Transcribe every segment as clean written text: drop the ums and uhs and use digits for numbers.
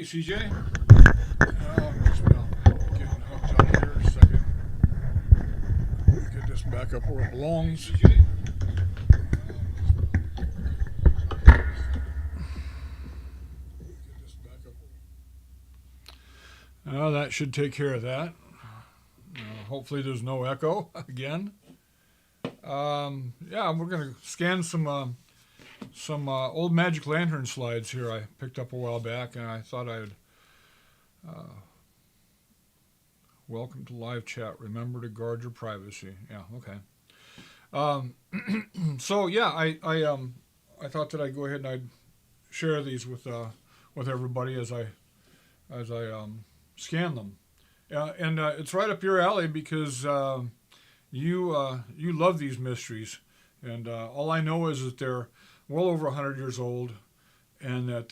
Hey, CJ. Just getting hooked on here a second. Get this back up where it belongs. CJ. That should take care of that. Hopefully, there's no echo again. Yeah, we're gonna scan some old Magic Lantern slides here I picked up a while back, and I thought I'd welcome to live chat. Remember to guard your privacy. Yeah, okay. So yeah, I thought that I'd go ahead and I'd share these with everybody as I scan them. And it's right up your alley because you love these mysteries, and all I know is that they're well over 100 years old, and that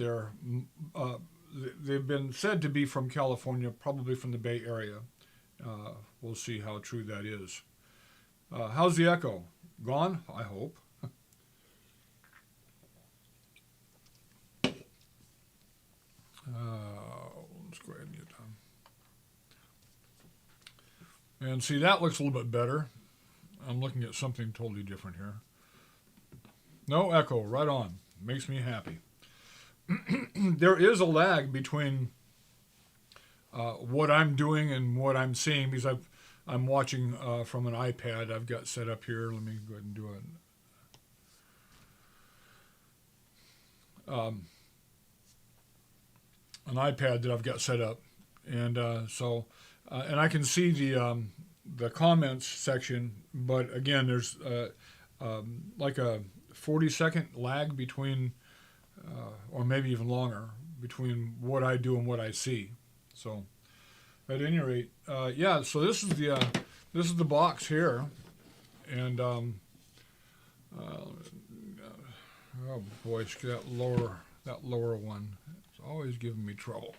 they've been said to be from California, probably from the Bay Area. We'll see how true that is. How's the echo? Gone? I hope. Let's go ahead and get done. And see, that looks a little bit better. I'm looking at something totally different here. No echo, right on. Makes me happy. There is a lag between what I'm doing and what I'm seeing because I'm watching from an iPad I've got set up here. Let me go ahead and do it. An iPad that I've got set up, and and I can see the comments section, but again, there's like a 40-second lag between, or maybe even longer, between what I do and what I see. So, at any rate, yeah. So this is the box here, and oh boy, that lower one, it's always giving me trouble.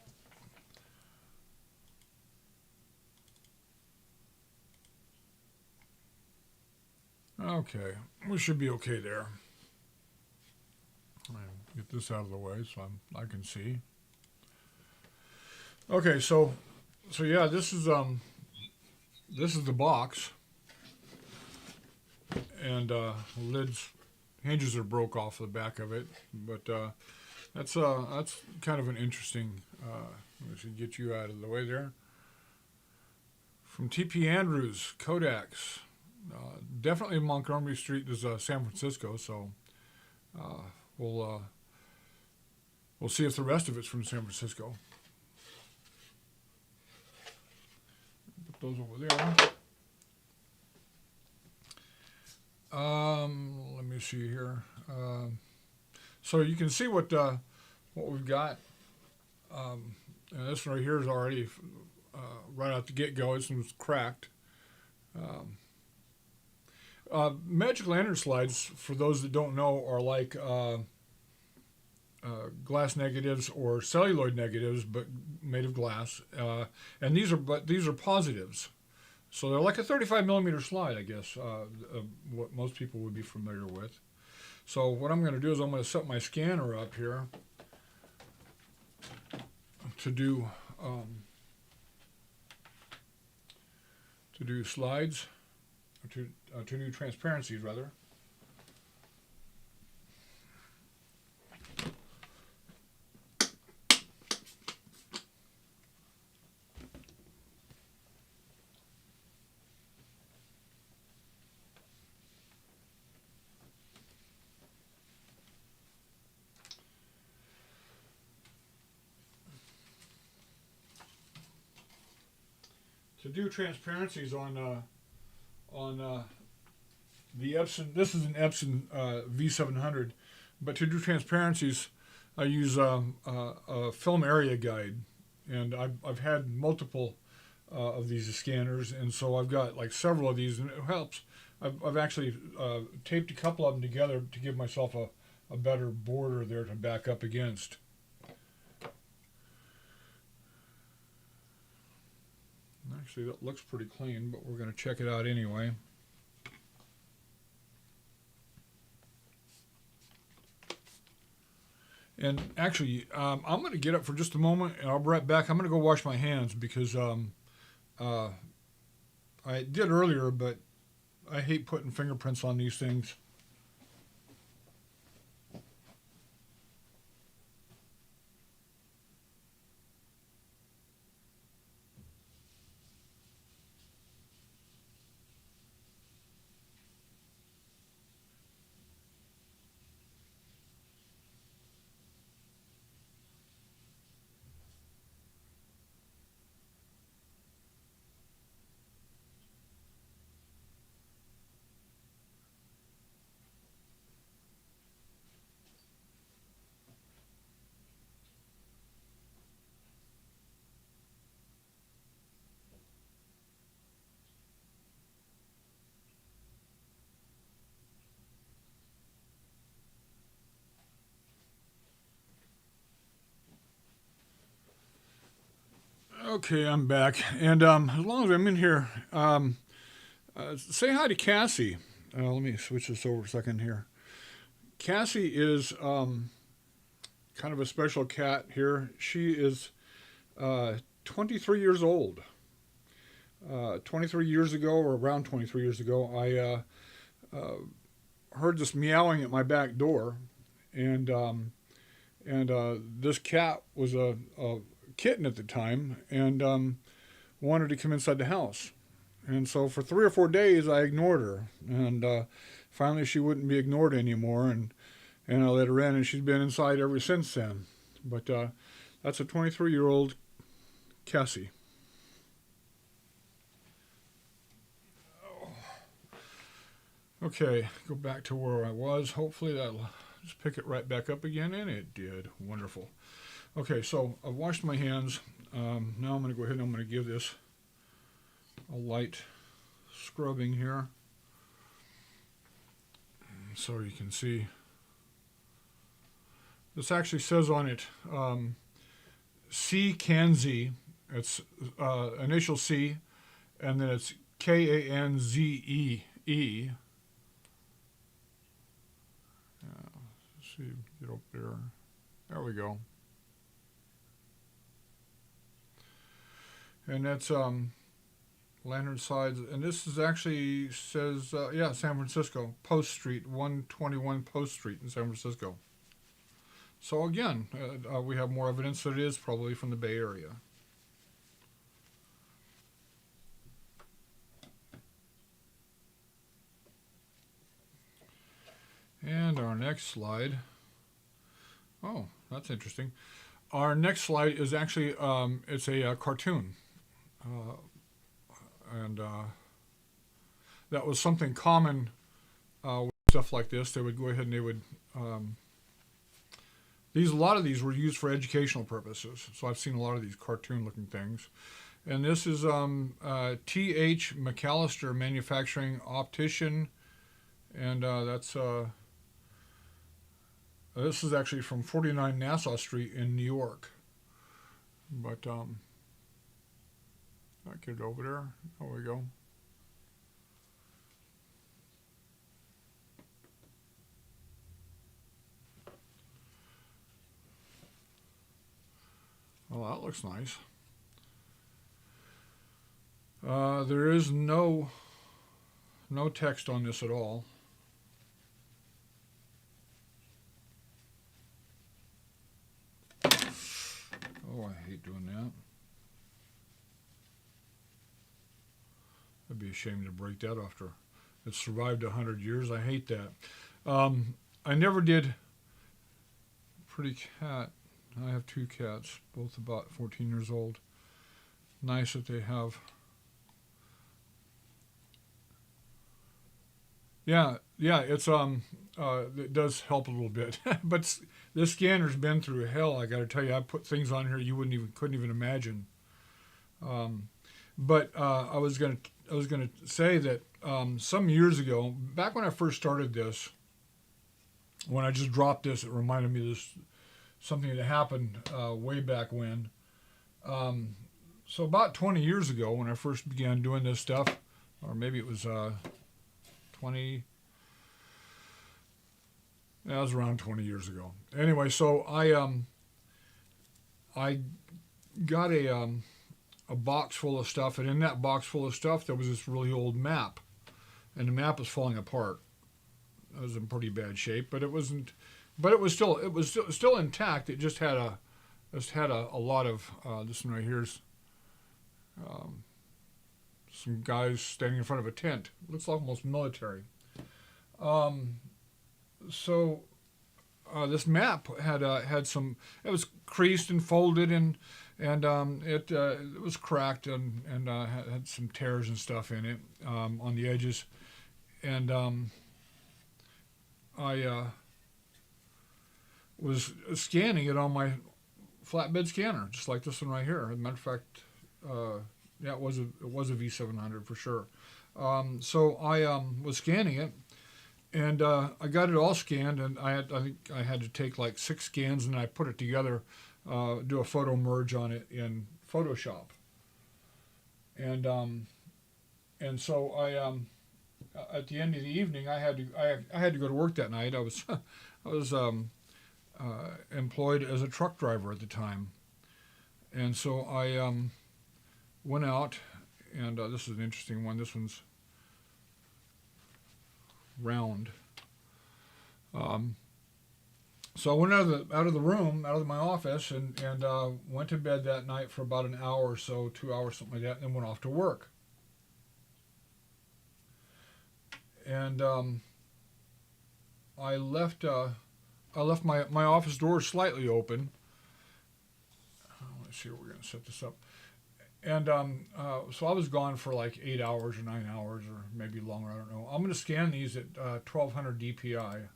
Okay, we should be okay there. I'll get this out of the way so I can see. Okay, so yeah, this is the box, and hinges are broke off the back of it, but that's kind of an interesting. We should get you out of the way there. From T.P. Andrews, Kodaks. Definitely Montgomery Street is San Francisco, so we'll see if the rest of it's from San Francisco. Put those over there. Let me see here. So you can see what we've got. And this one right here is already right out the get-go. This one's cracked. Magic Lantern slides, for those that don't know, are like glass negatives or celluloid negatives, but made of glass. And these are positives, so they're like a 35 millimeter slide, I guess. What most people would be familiar with. So what I'm going to do is I'm going to set my scanner up here to do slides. To do transparencies, rather. To do transparencies on the Epson, this is an Epson V700, but to do transparencies, I use a film area guide, and I've had multiple of these scanners, and so I've got like several of these, and it helps. I've actually taped a couple of them together to give myself a better border there to back up against. Actually, that looks pretty clean, but we're going to check it out anyway. And actually, I'm going to get up for just a moment, and I'll be right back. I'm going to go wash my hands because I did earlier, but I hate putting fingerprints on these things. Okay, I'm back. And as long as I'm in here, say hi to Cassie. Let me switch this over a second here. Cassie is kind of a special cat here. She is 23 years old. 23 years ago, or around 23 years ago, I heard this meowing at my back door, and this cat was a kitten at the time, and wanted to come inside the house. And so for 3 or 4 days, I ignored her, and finally she wouldn't be ignored anymore, and I let her in, and she's been inside ever since then. But that's a 23-year-old Cassie. Okay, go back to where I was. Hopefully that'll just pick it right back up again, and it did. Wonderful. Okay, so I've washed my hands. Now I'm going to go ahead and I'm going to give this a light scrubbing here, so you can see. This actually says on it C Kanze. It's initial C, and then it's Kanzee. Let's see, get up there. There we go. And that's Lantern Sides, and this is actually says San Francisco, Post Street, 121 Post Street in San Francisco. So again, we have more evidence that it is probably from the Bay Area. And our next slide. Oh, that's interesting. Our next slide is actually it's a cartoon. And that was something common with stuff like this. They would go ahead and they would a lot of these were used for educational purposes. So I've seen a lot of these cartoon-looking things. And this is T.H. McAllister Manufacturing Optician, and this is actually from 49 Nassau Street in New York. But I'll get it over there. There we go. Well, that looks nice. There is no text on this at all. Oh, I hate doing that. I'd be ashamed to break that after it's survived 100 years. I hate that. I never did. Pretty cat. I have 2 cats, both about 14 years old. Nice that they have. Yeah, it's it does help a little bit, but this scanner's been through hell. I got to tell you, I put things on here you couldn't even imagine. But I was gonna say that some years ago, back when I first started this, when I just dropped this, it reminded me of this something that happened way back when. So about 20 years ago, when I first began doing this stuff, or maybe it was 20. That was around 20 years ago. Anyway, so I got a box full of stuff, and in that box full of stuff there was this really old map, and the map was falling apart. It was in pretty bad shape, but it wasn't. But it was still intact. It just had a lot of this one right here's some guys standing in front of a tent. Looks almost military. Um, so this map had some. It was creased and folded, and it was cracked and had some tears and stuff in it on the edges. And I was scanning it on my flatbed scanner, just like this one right here. As a matter of fact, yeah, it was a V700 for sure. So I was scanning it, and I got it all scanned, and I think I had to take like 6 scans, and I put it together, do a photo merge on it in Photoshop, and so at the end of the evening, I had to go to work that night. I was I was employed as a truck driver at the time, and so I went out, and this is an interesting one. This one's round. So I went out of the room, out of my office, and went to bed that night for about an hour or so, 2 hours, something like that, and then went off to work. And I left my office door slightly open. Let's see, we're going to set this up. And so I was gone for like 8 hours or 9 hours or maybe longer. I don't know. I'm going to scan these at 1200 DPI,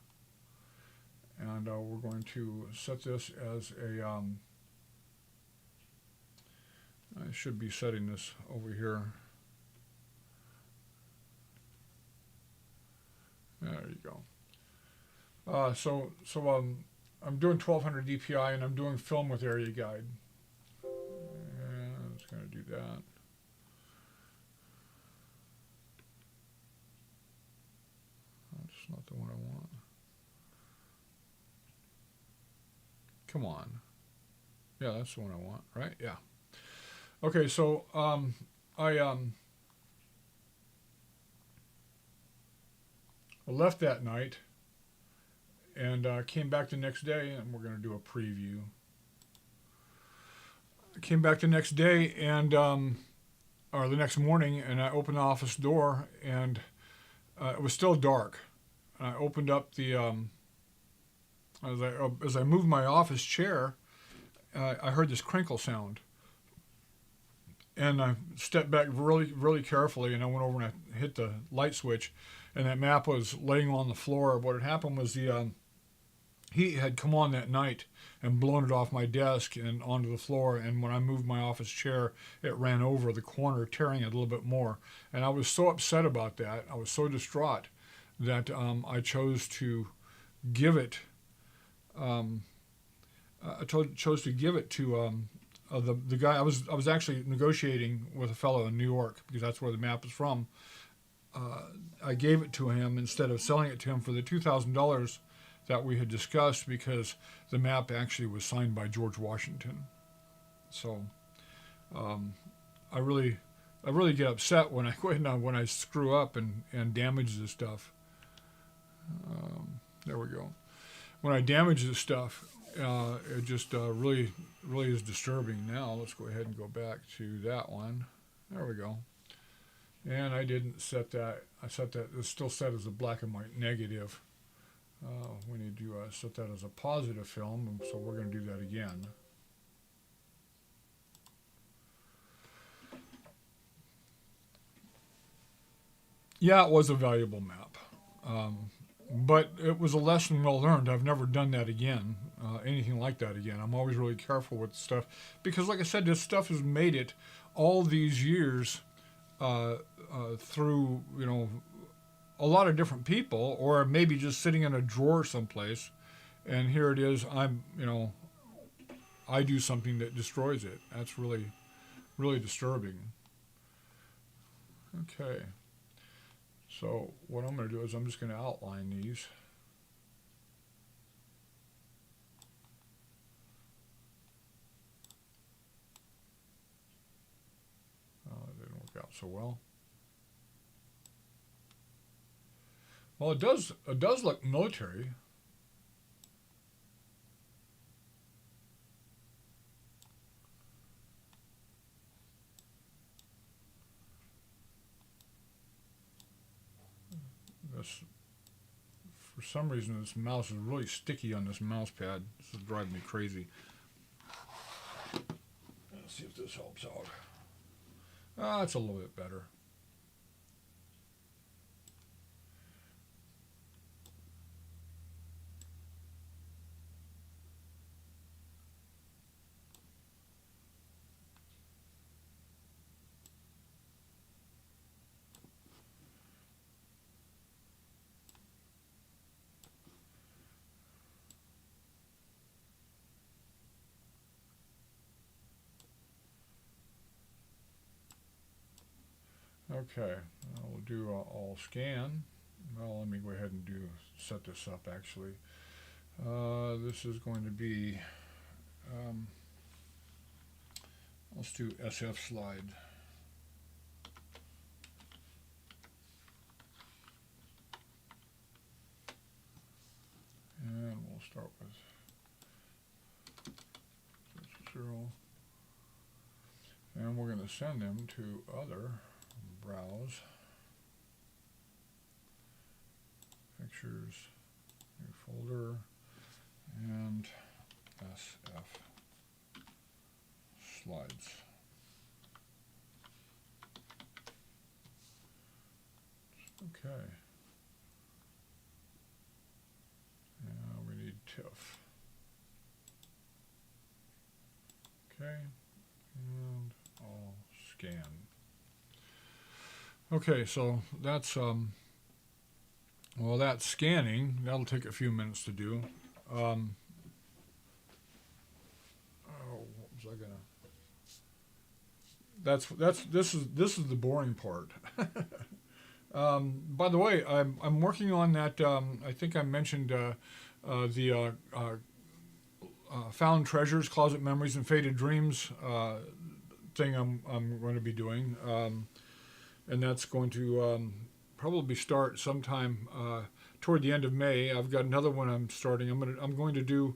and we're going to set this as a. I should be setting this over here. There you go. So I'm doing 1200 DPI, and I'm doing film with area guide. And it's going to do that. That's not the one I want. Come on. Yeah, that's the one I want, right? Yeah. Okay, so I left that night and came back the next day, and we're going to do a preview. I came back the next day or the next morning, and I opened the office door, and it was still dark. And I opened up the as I moved my office chair, I heard this crinkle sound, and I stepped back really, really carefully, and I went over and I hit the light switch, and that map was laying on the floor. What had happened was the heat had come on that night and blown it off my desk and onto the floor, and when I moved my office chair, it ran over the corner, tearing it a little bit more. And I was so upset about that, I was so distraught, that I chose to give it chose to give it to the guy. I was actually negotiating with a fellow in New York, because that's where the map is from. I gave it to him instead of selling it to him for the $2,000 that we had discussed, because the map actually was signed by George Washington. So I really get upset when I screw up and damage this stuff. There we go. When I damage this stuff, it just really is disturbing. Now let's go ahead and go back to that one. There we go. And I didn't set that. I set that. It's still set as a black and white negative. We need to set that as a positive film, and so we're going to do that again. Yeah, it was a valuable map. But it was a lesson well learned. I've never done that again, anything like that again. I'm always really careful with stuff, because, like I said, this stuff has made it all these years through, a lot of different people, or maybe just sitting in a drawer someplace, and here it is. I do something that destroys it. That's really, really disturbing. Okay. So what I'm going to do is I'm just going to outline these. work out so well. Well, it does look military. This, for some reason, this mouse is really sticky on this mouse pad. This is driving me crazy. Let's see if this helps out. It's a little bit better. Okay, we'll do all scan. Well, let me go ahead and set this up actually. This is going to be, let's do SF slide. And we'll start with 0. And we're going to send them to other, browse, pictures, new folder, and SF slides. Okay. Now we need TIFF. Okay. And all scan. Okay, so that's well, that's scanning. That'll take a few minutes to do. What was I gonna? This is the boring part. By the way, I'm working on that. I think I mentioned the Found Treasures, Closet Memories, and Faded Dreams thing I'm going to be doing, and that's going to probably start sometime toward the end of May. I've got another one I'm starting. I'm going to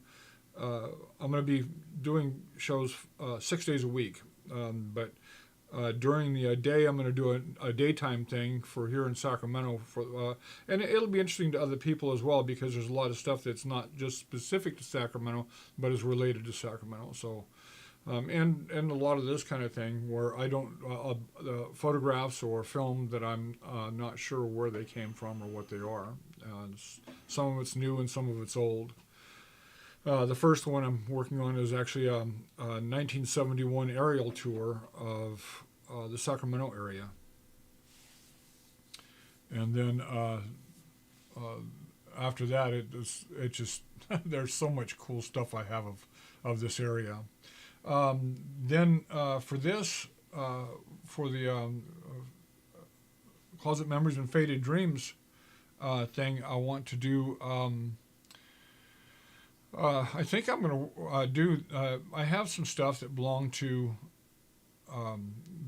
be doing shows 6 days a week, but during the day I'm going to do a daytime thing for here in Sacramento, and it'll be interesting to other people as well, because there's a lot of stuff that's not just specific to Sacramento but is related to Sacramento. So and a lot of this kind of thing where I don't photographs or film that I'm not sure where they came from or what they are. Some of it's new and some of it's old. The first one I'm working on is actually a 1971 aerial tour of the Sacramento area. And then after that, it just there's so much cool stuff I have of this area. Then for this, for the Closet Memories and Faded Dreams thing, I want to do... I think I'm going to do... I have some stuff that belong to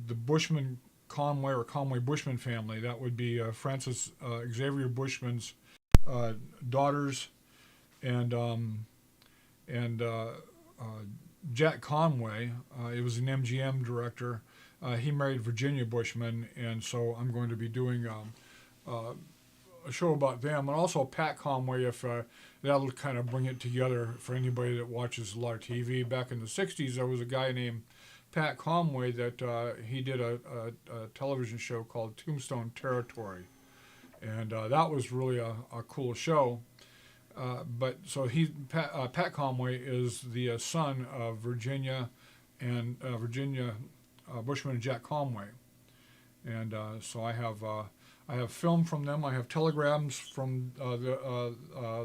the Bushman Conway or Conway Bushman family. That would be Francis Xavier Bushman's daughters and Jack Conway. It was an MGM director. He married Virginia Bushman, and so I'm going to be doing a show about them, and also Pat Conway, if that'll kind of bring it together for anybody that watches a lot of TV. Back in the 60s, there was a guy named Pat Conway that he did a television show called Tombstone Territory, and that was really a cool show. But so Pat Conway is the son of Virginia Bushman and Jack Conway, and so I have film from them. I have telegrams from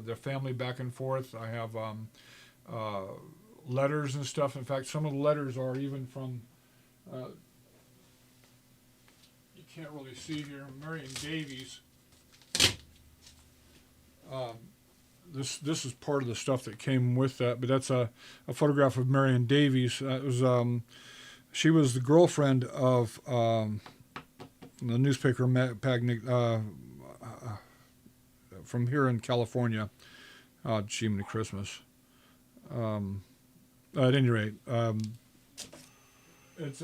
their family back and forth. I have letters and stuff. In fact, some of the letters are even from, you can't really see here, Marion Davies. This is part of the stuff that came with that, but that's a photograph of Marion Davies. It was she was the girlfriend of the newspaper from here in California. Gee, many Christmas. Um, at any rate, it's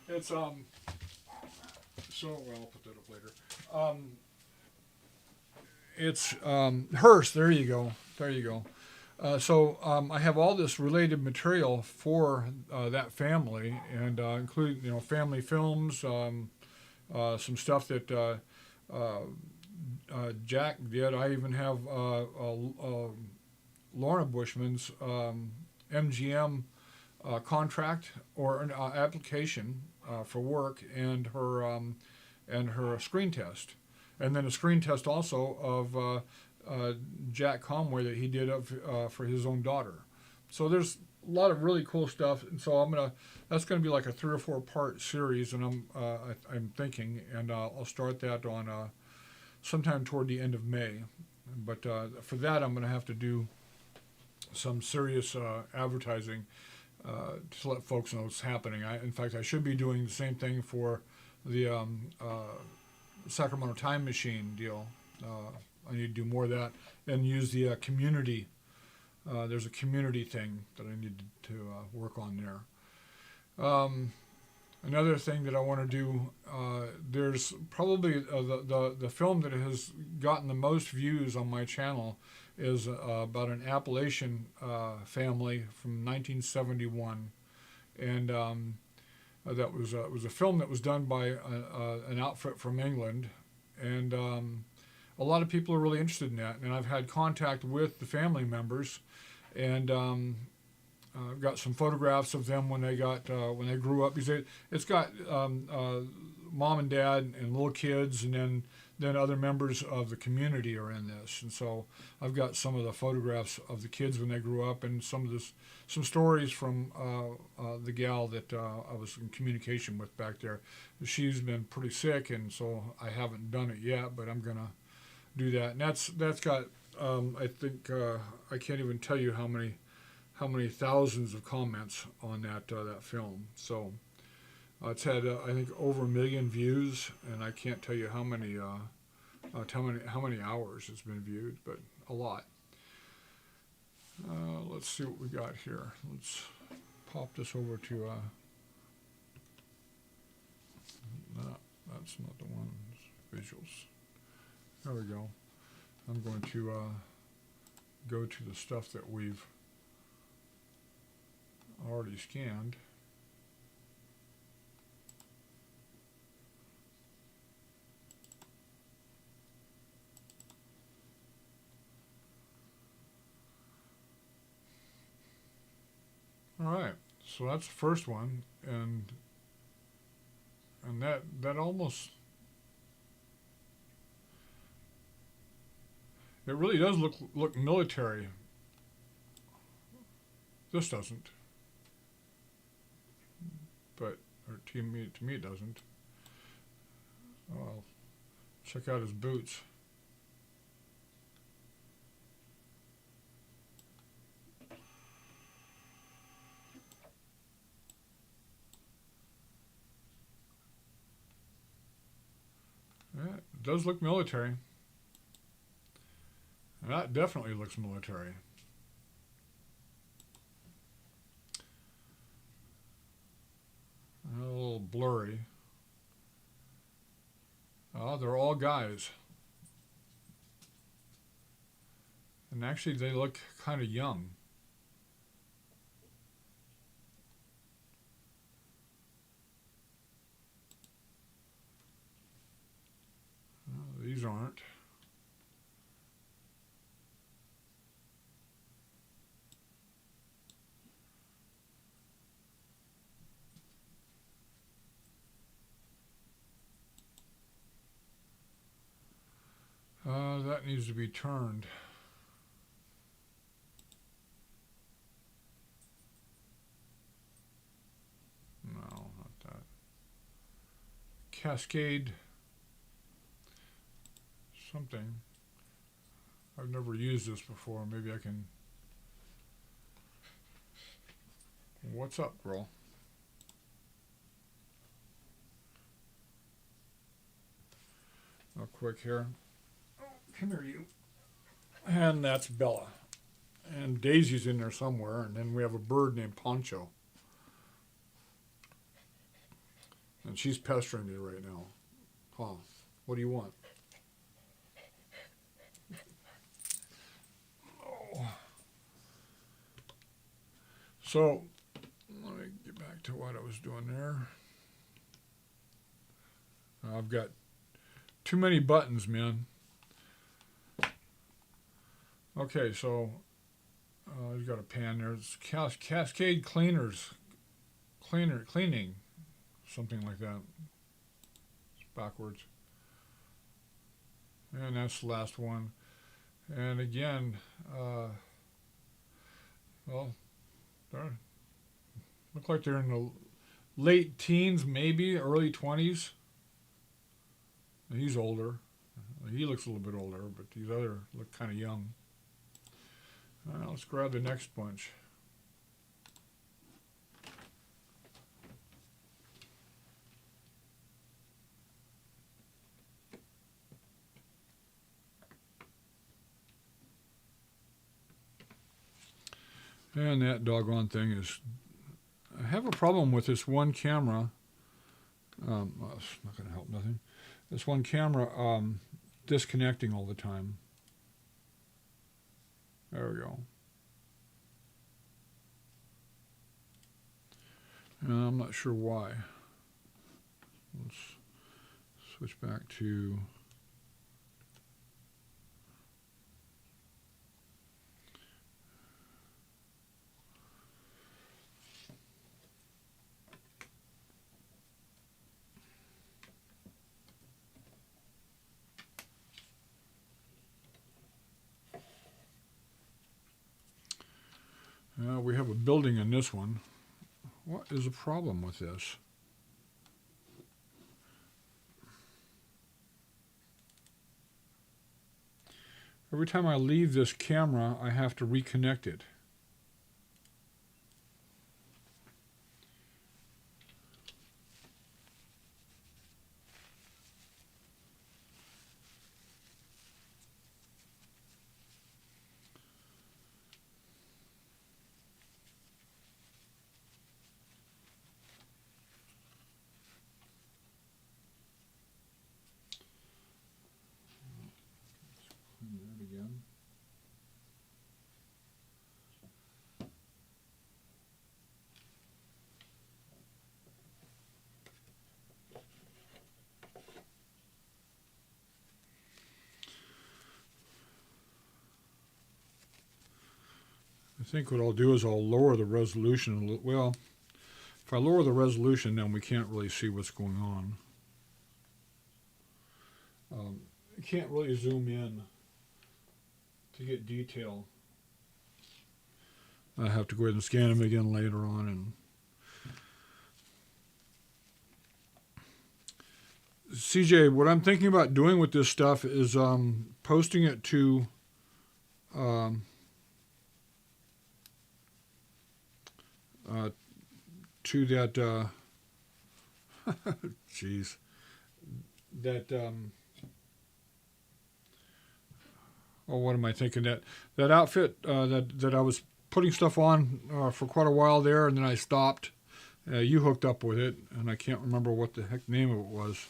it's so well, I'll put that up later. It's Hearst. There you go. There you go. I have all this related material for that family, and including family films, some stuff that Jack did. I even have Lorna Bushman's MGM contract or an application for work, and her screen test, and then a screen test also of Jack Conway that he did for his own daughter. So there's a lot of really cool stuff, and so that's gonna be like a 3 or 4 part series, and I'm thinking, and I'll start that on sometime toward the end of May. But for that, I'm gonna have to do some serious advertising to let folks know what's happening. In fact, I should be doing the same thing for the Sacramento Time Machine deal. I need to do more of that and use the community. There's a community thing that I need to work on there. Another thing that I want to do, there's probably the film that has gotten the most views on my channel is about an Appalachian family from 1971, and that was it was a film that was done by an outfit from England, and a lot of people are really interested in that. And I've had contact with the family members, and I've got some photographs of them when they grew up. Because it's got mom and dad and little kids, and then other members of the community are in this. And so I've got some of the photographs of the kids when they grew up, and some stories from the gal that I was in communication with back there. She's been pretty sick, and so I haven't done it yet, but I'm gonna do that. And that's got I think I can't even tell you how many thousands of comments on that film. So it's had I think over 1 million views, and I can't tell you how many hours it's been viewed, but a lot. Let's see what we got here. Let's pop this over to no, that's not the one. It's visuals. There we go. I'm going to go to the stuff that we've already scanned. All right, so that's the first one, and that almost, it really does look military. This doesn't, but to me it doesn't. Well, check out his boots. Yeah, it does look military. That definitely looks military. A little blurry. Oh, they're all guys. And actually they look kind of young. Oh, these aren't. That needs to be turned. No, not that. Cascade something. I've never used this before. Maybe I can. What's up, girl? real quick here. Oh, come here, you. And that's Bella. And Daisy's in there somewhere. And then we have a bird named Poncho. And she's pestering me right now. Huh. What do you want? Oh. So, let me get back to what I was doing there. I've got too many buttons, man. Okay, so you've got a pan there. It's Cascade cleaning, something like that. It's backwards. And that's the last one. And again, well, they look like they're in the late teens, maybe early 20s. He's older. He looks a little bit older, but these other look kind of young. All right, let's grab the next bunch. And that doggone thing is... I have a problem with this one camera. Well, it's not going to help nothing. This one camera disconnecting all the time. There we go. And I'm not sure why. Let's switch back to... we have a building in this one. What is the problem with this? Every time I leave this camera, I have to reconnect it. I think what I'll do is I'll lower the resolution a little. Well, if I lower the resolution, then we can't really see what's going on. You can't really zoom in to get detail. I have to go ahead and scan them again later on. And CJ, what I'm thinking about doing with this stuff is posting it to that jeez, that oh, what am I thinking? That outfit that I was putting stuff on for quite a while there, and then I stopped. You hooked up with it, and I can't remember what the heck name of it was.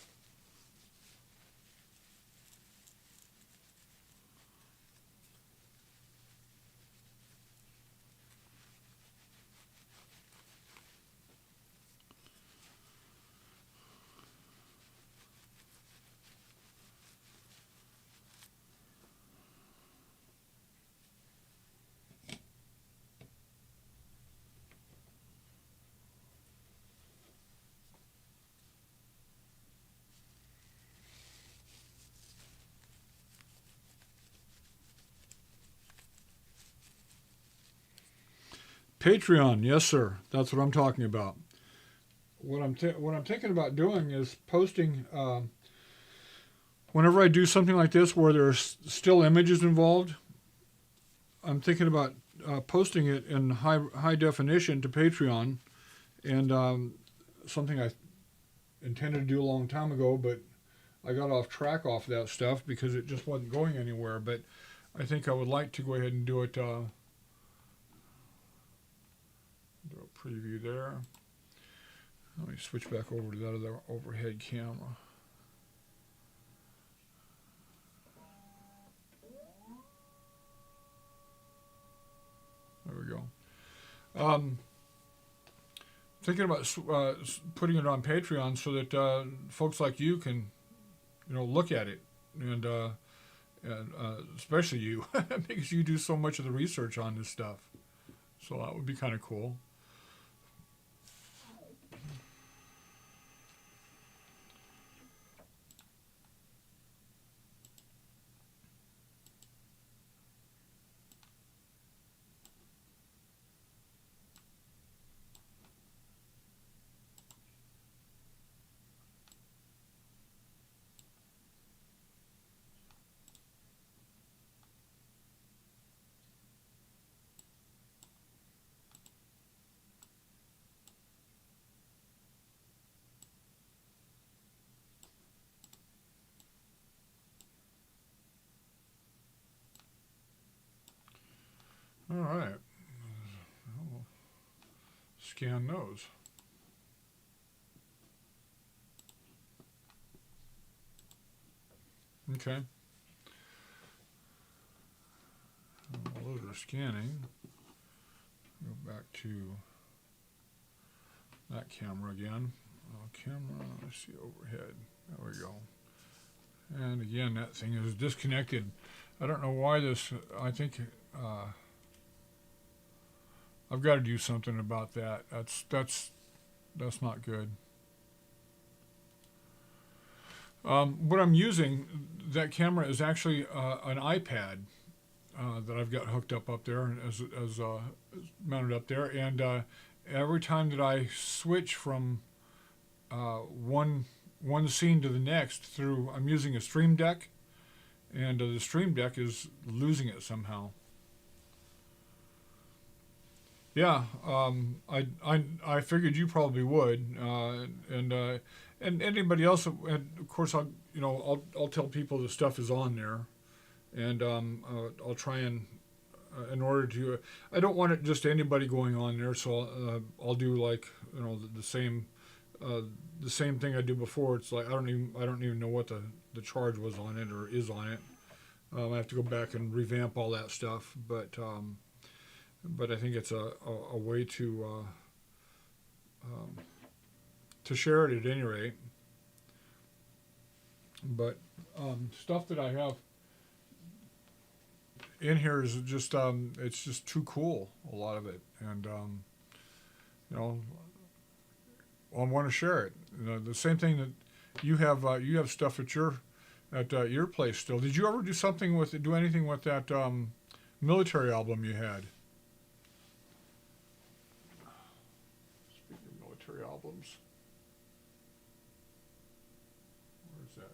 Patreon, yes, sir. That's what I'm talking about. What I'm thinking about doing is posting. Whenever I do something like this, where there's still images involved, I'm thinking about posting it in high definition to Patreon, and something I intended to do a long time ago, but I got off track off that stuff because it just wasn't going anywhere. But I think I would like to go ahead and do it. Do a preview there. Let me switch back over to that other overhead camera. There we go. Thinking about putting it on Patreon so that folks like you can, look at it, and especially you, because you do so much of the research on this stuff. So that would be kind of cool. All right. I'll scan those. Okay. While those are scanning, go back to that camera again. Camera, let's see, overhead. There we go. And again, that thing is disconnected. I don't know why this, I think I've got to do something about that. That's not good. What I'm using, that camera is actually an iPad that I've got hooked up there as mounted up there, and every time that I switch from one scene to the next I'm using a Stream Deck, and the Stream Deck is losing it somehow. Yeah, I figured you probably would, and anybody else. And of course, I'll tell people the stuff is on there, and I'll try and in order to. I don't want it just anybody going on there, so I'll do like the same thing I did before. It's like I don't even know what the charge was on it or is on it. I have to go back and revamp all that stuff, but I think it's a way to share it at any rate. But stuff that I have in here is just it's just too cool, a lot of it, and I want to share it. The same thing that you have stuff at your place still. Did you ever do anything with that military album you had? Speaking of military albums, where's that?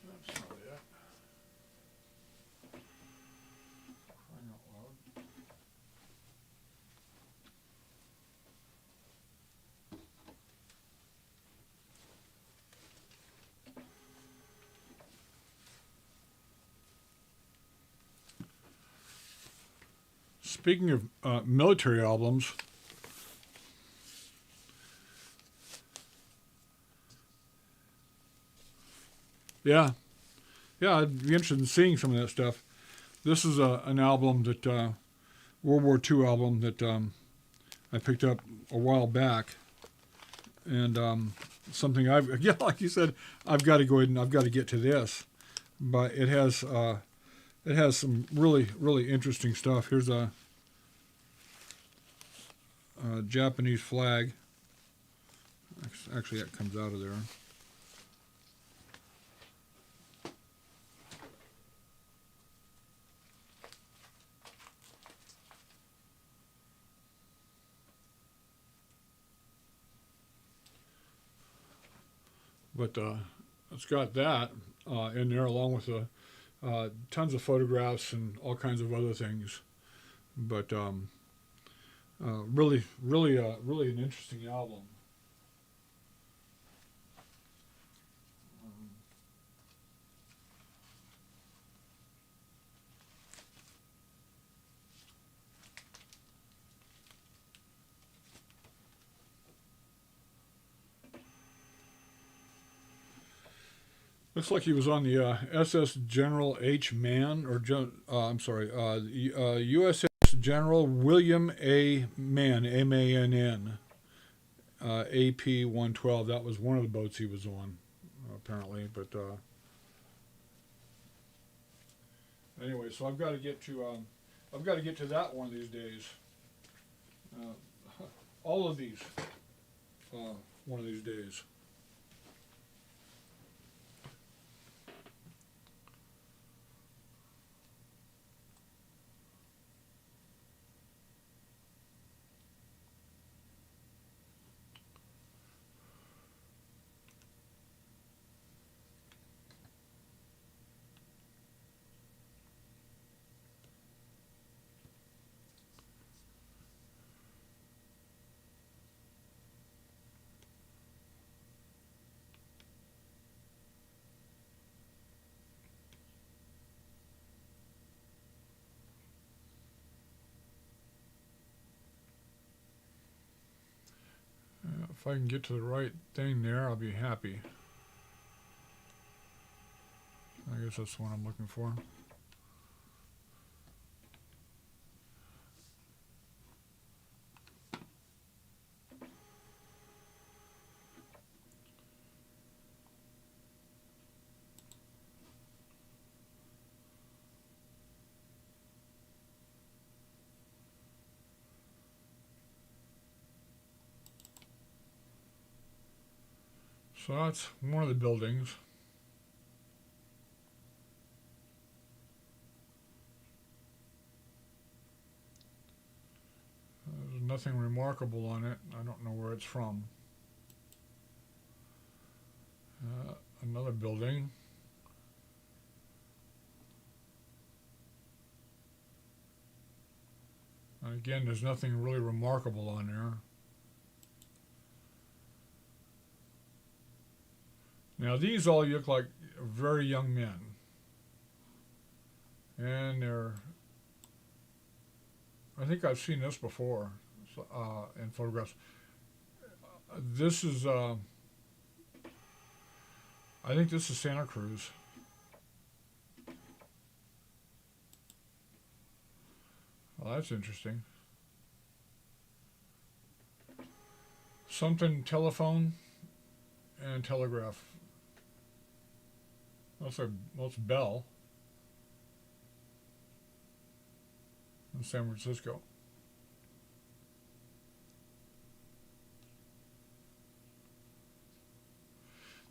That's not it. Crying out loud. Speaking of military albums, yeah, I'd be interested in seeing some of that stuff. This is an album that World War II album that I picked up a while back, and something like you said, I've got to go ahead and I've got to get to this, but it has some really, really interesting stuff. Here's a Japanese flag. Actually, that comes out of there. But it's got that in there along with tons of photographs and all kinds of other things. But really an interesting album. Looks like he was on the SS General H. Mann, or I'm sorry, USS General William A. Mann, Mann, AP 112. That was one of the boats he was on, apparently. But anyway, so I've got to get to that one of these days. All of these, one of these days. If I can get to the right thing there, I'll be happy. I guess that's the one I'm looking for. So that's one of the buildings. There's nothing remarkable on it. I don't know where it's from. Another building. And again, there's nothing really remarkable on there. Now these all look like very young men. And I think I've seen this before in photographs. This is, I think this is Santa Cruz. Well, that's interesting. Something telephone and telegraph. It's Bell in San Francisco.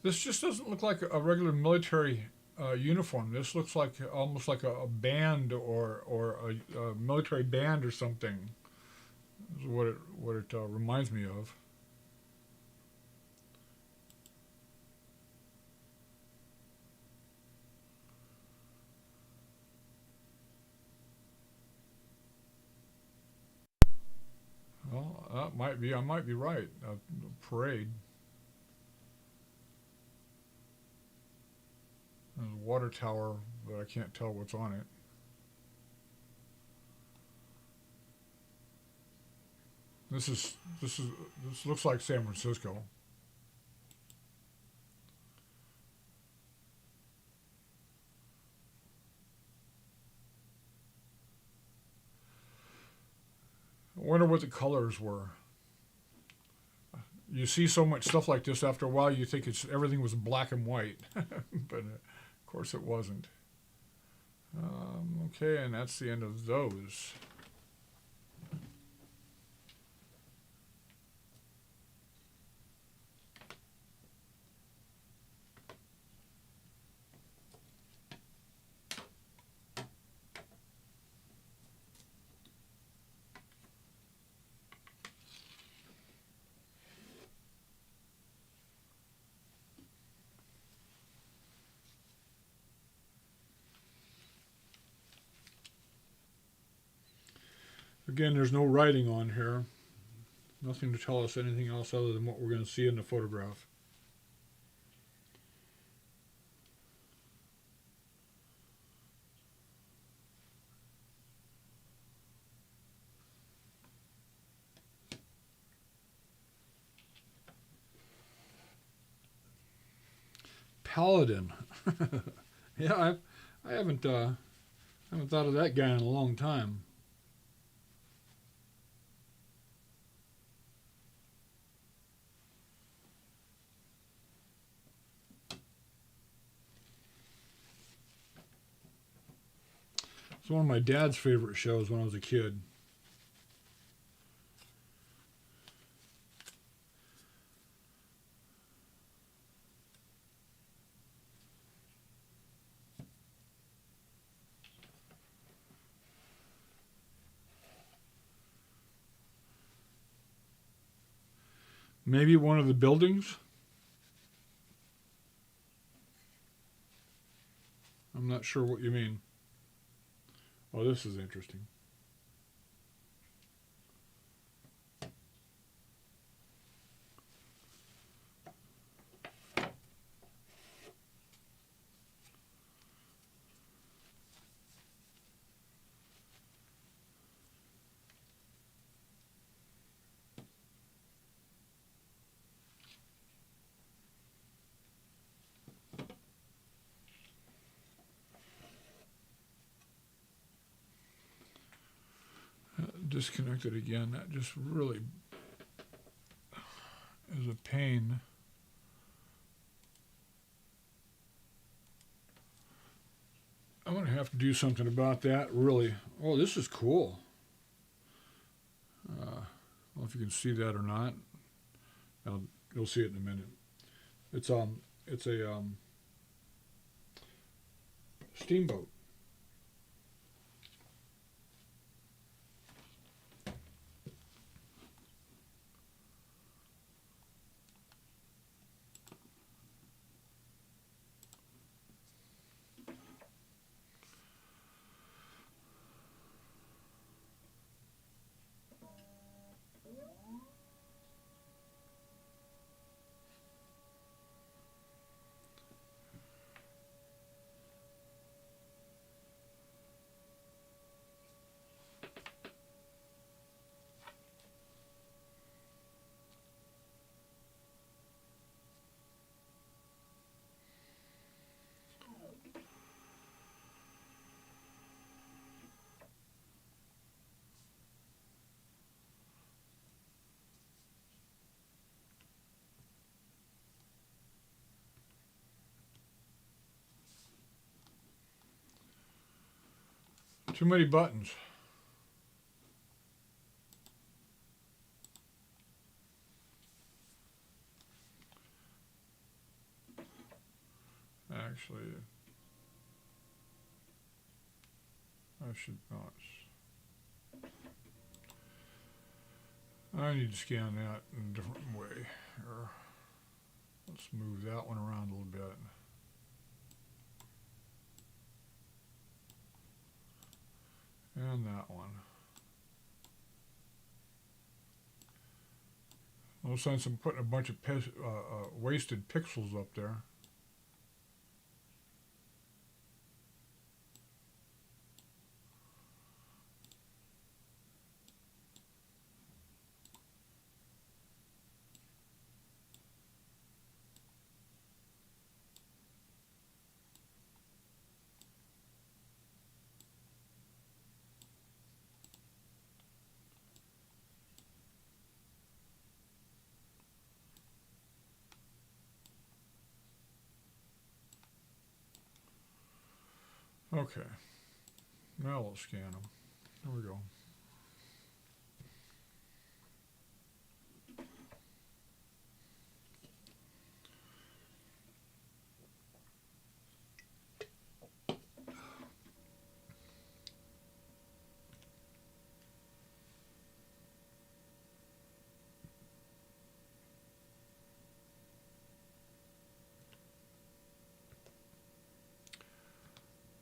This just doesn't look like a regular military uniform. This looks like almost like a band or a military band or something. Is what it reminds me of. Well, that might be. I might be right. A parade. There's a water tower, but I can't tell what's on it. This looks like San Francisco. I wonder what the colors were. You see so much stuff like this after a while, you think everything was black and white, but of course it wasn't. Okay, and that's the end of those. Again, there's no writing on here. Nothing to tell us anything else other than what we're going to see in the photograph. Paladin. Yeah, I haven't thought of that guy in a long time. It's one of my dad's favorite shows when I was a kid. Maybe one of the buildings? I'm not sure what you mean. Oh, this is interesting. Disconnected again. That just really is a pain. I'm going to have to do something about that, really. Oh, this is cool. I don't know if you can see that or not. You'll see it in a minute. It's a steamboat. Too many buttons. Actually, I should not. I need to scan that in a different way. Here. Let's move that one around a little bit. And that one. No sense in putting a bunch of wasted pixels up there. Okay. Now we'll scan them. There we go.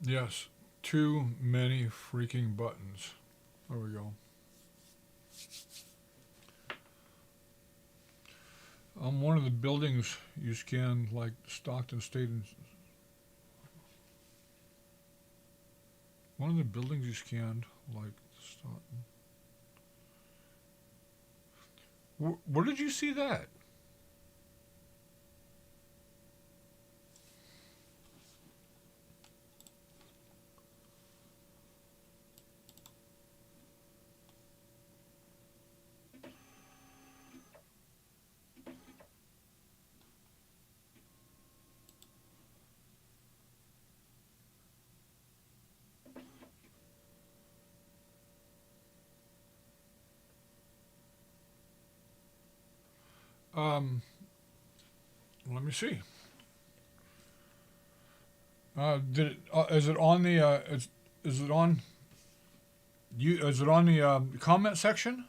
Yes, too many freaking buttons. There we go. One of the buildings you scanned, like Stockton State, one of the buildings you scanned, like Stockton. Where did you see that? Um, Let me see. Did it? Is it on the? Is it on? You? Is it on the comment section?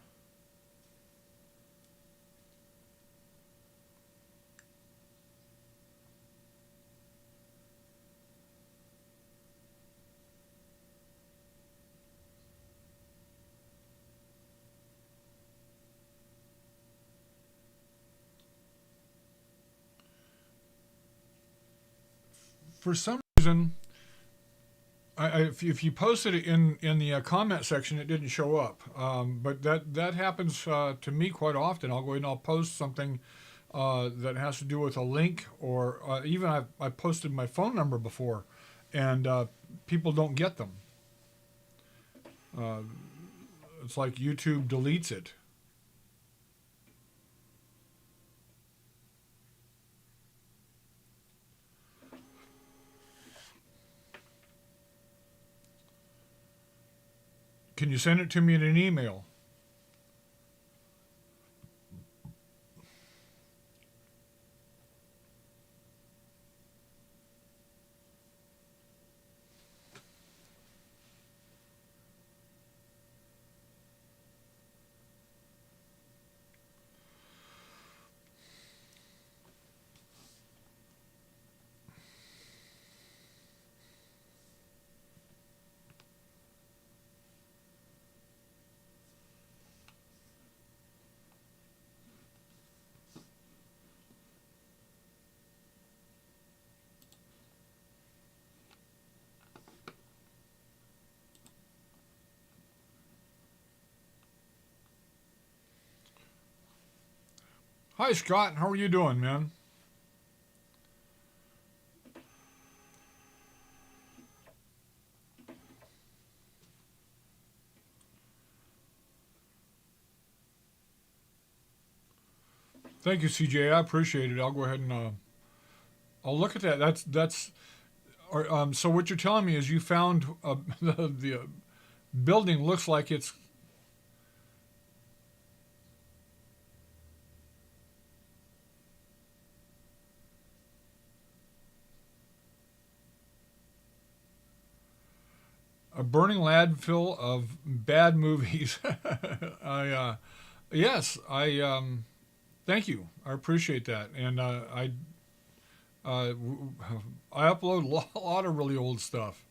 For some reason, if you posted it in the comment section, it didn't show up. But that happens to me quite often. I'll go and I'll post something that has to do with a link, or even I posted my phone number before, and people don't get them. Uh, it's like YouTube deletes it. Can you send it to me in an email? Hi, Scott. How are you doing, man? Thank you, CJ. I appreciate it. I'll go ahead and I'll look at that. That's. So what you're telling me is you found the building looks like it's a burning landfill of bad movies. I yes, I thank you. I appreciate that, and uh, I upload a lot of really old stuff.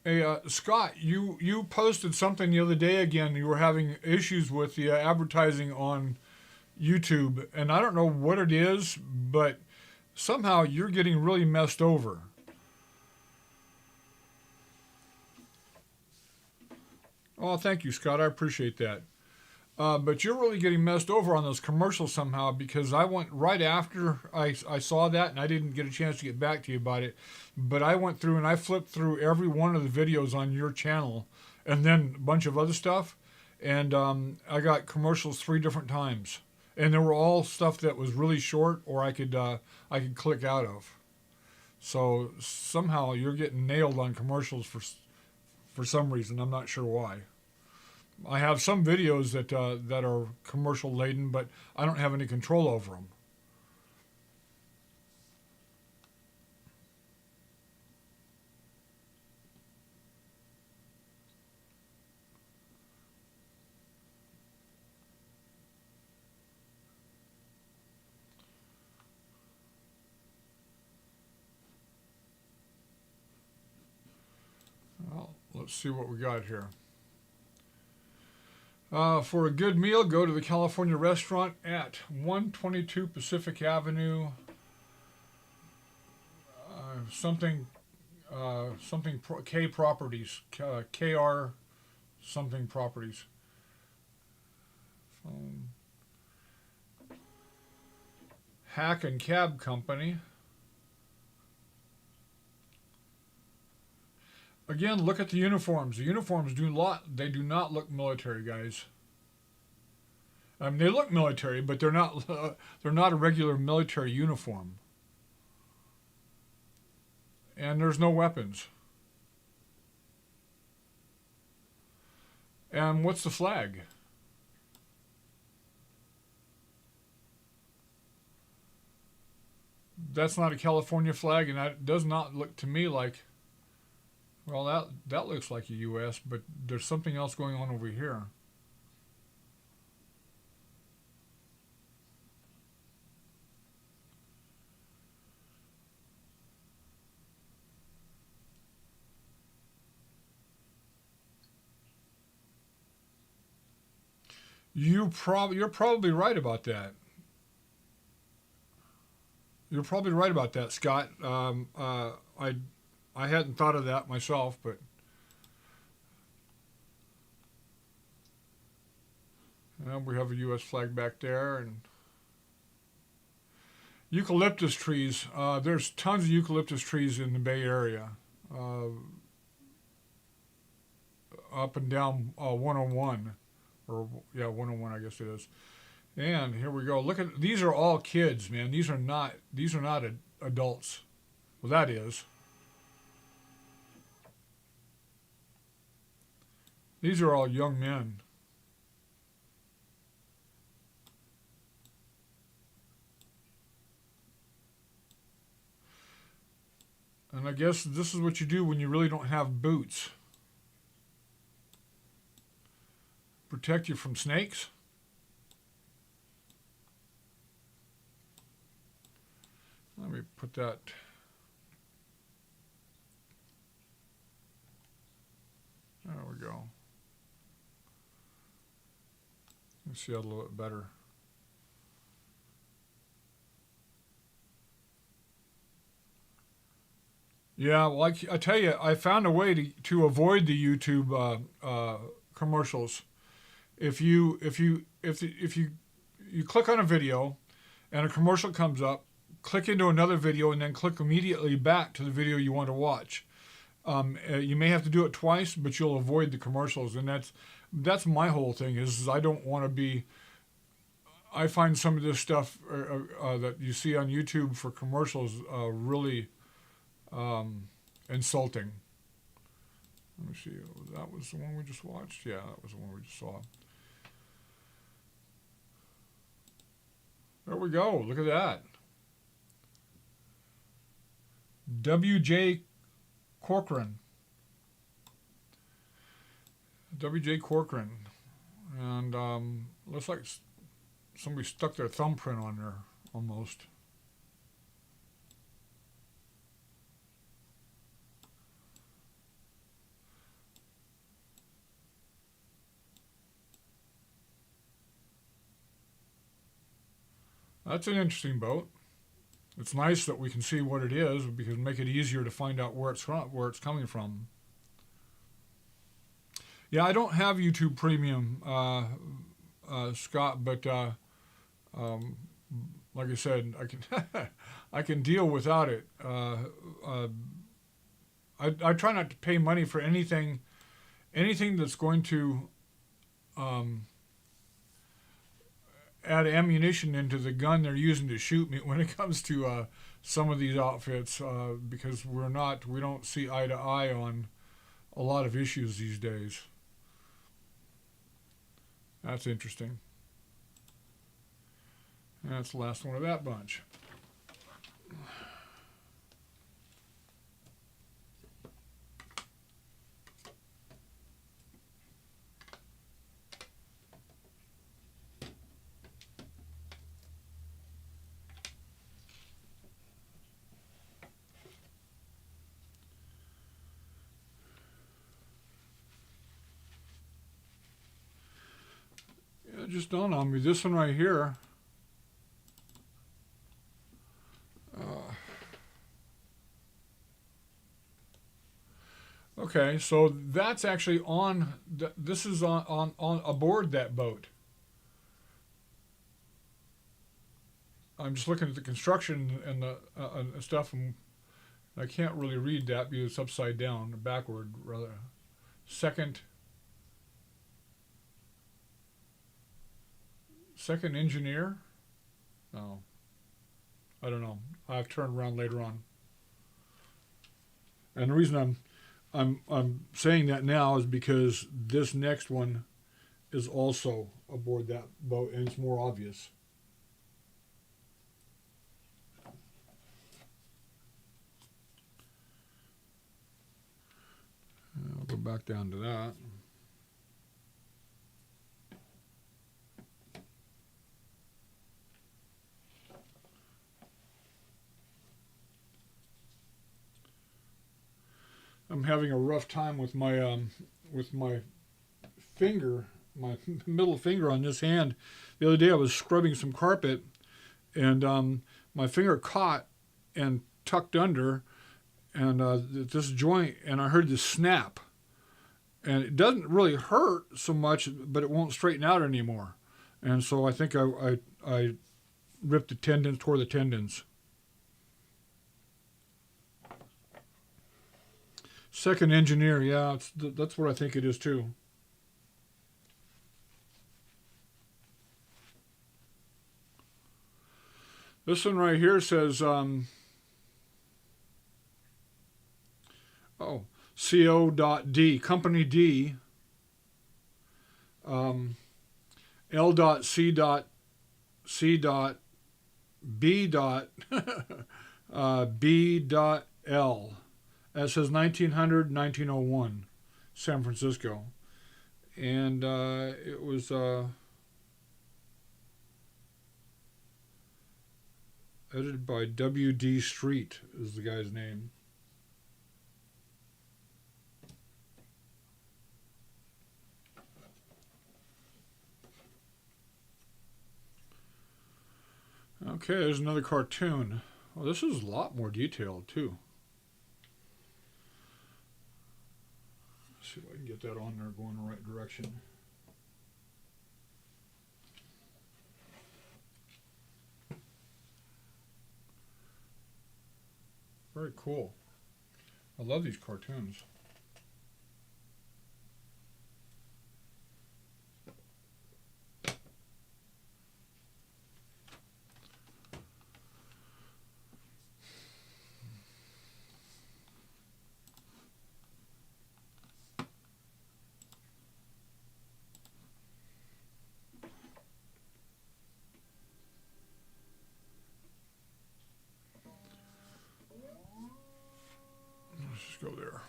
Hey, Scott, you posted something the other day again. You were having issues with the advertising on YouTube, and I don't know what it is, but somehow you're getting really messed over. Oh, thank you, Scott. I appreciate that. But you're really getting messed over on those commercials somehow, because I went right after I saw that, and I didn't get a chance to get back to you about it. But I went through and I flipped through every one of the videos on your channel, and then a bunch of other stuff. And I got commercials 3 different times. And they were all stuff that was really short, or I could click out of. So somehow you're getting nailed on commercials for some reason. I'm not sure why. I have some videos that are commercial laden, but I don't have any control over them. Let's see what we got here. For a good meal, go to the California restaurant at 122 Pacific Avenue. K Properties, KR something Properties. Hack and Cab Company. Again, look at the uniforms. The uniforms do not look military, guys. I mean, they look military, but they're not a regular military uniform. And there's no weapons. And what's the flag? That's not a California flag, and that does not look to me like, well, that looks like a U.S., but there's something else going on over here. You're probably right about that. You're probably right about that, Scott. I hadn't thought of that myself, but we have a U.S. flag back there, and eucalyptus trees. There's tons of eucalyptus trees in the Bay Area, up and down 101, or 101, I guess it is. And here we go. Look at these are all kids, man. These are not adults. Well, that is. These are all young men. And I guess this is what you do when you really don't have boots. Protect you from snakes. Let me put that. There we go. Let's see that a little bit better. Yeah, well, I tell you, I found a way to avoid the YouTube commercials. If you click on a video and a commercial comes up, click into another video and then click immediately back to the video you want to watch. You may have to do it twice, but you'll avoid the commercials, and that's my whole thing. Is I don't want to be. I find some of this stuff that you see on YouTube for commercials really insulting. Let me see. That was the one we just watched. Yeah, that was the one we just saw. There we go. Look at that. W.J. Corcoran. W.J. Corcoran. And looks like somebody stuck their thumbprint on there, almost. That's an interesting boat. It's nice that we can see what it is because it make it easier to find out where it's coming from. Yeah, I don't have YouTube Premium, Scott, but like I said, I can deal without it. I try not to pay money for anything that's going to add ammunition into the gun they're using to shoot me when it comes to some of these outfits, because we don't see eye to eye on a lot of issues these days. That's interesting. And that's the last one of that bunch. just dawned on me. This one right here. Okay, so that's actually on. This is on aboard that boat. I'm just looking at the construction and the stuff, and I can't really read that because it's upside down, backward rather. Second engineer. No, I don't know. I've turned around later on. And the reason I'm saying that now is because this next one is also aboard that boat, and it's more obvious. I'll go back down to that. I'm having a rough time with my finger, my middle finger on this hand. The other day I was scrubbing some carpet, and my finger caught and tucked under, and this joint, and I heard this snap. And it doesn't really hurt so much, but it won't straighten out anymore. And so I think I ripped the tendons, tore the tendons. Second engineer, yeah, that's what I think it is too. This one right here says, CO.D, Company D, L.C. C. B. B.L. That says 1900, 1901, San Francisco. And it was edited by W.D. Street is the guy's name. Okay, there's another cartoon. Well, this is a lot more detailed, too. Let's see if I can get that on there going the right direction. Very cool. I love these cartoons. Let's just go there.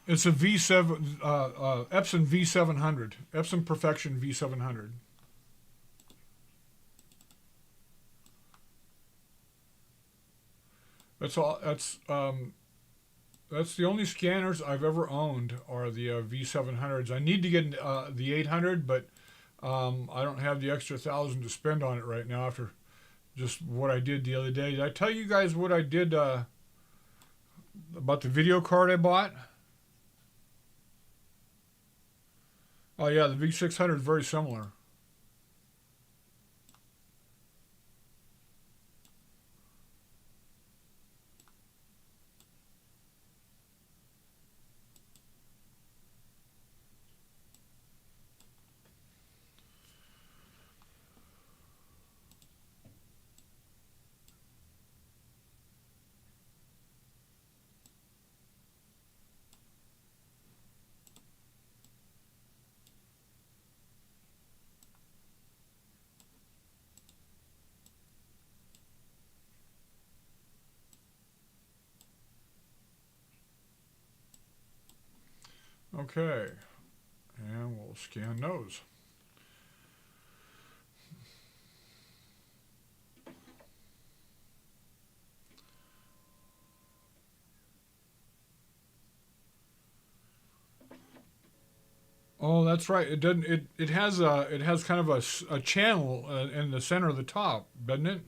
It's a V7, Epson V700, Epson Perfection V700. That's all. That's the only scanners I've ever owned are the V700s. I need to get the 800, but I don't have the extra 1,000 to spend on it right now after just what I did the other day. Did I tell you guys what I did about the video card I bought? Oh yeah, the V600 is very similar. Okay, and we'll scan those. Oh, that's right. It doesn't. It has kind of a channel in the center of the top, doesn't it?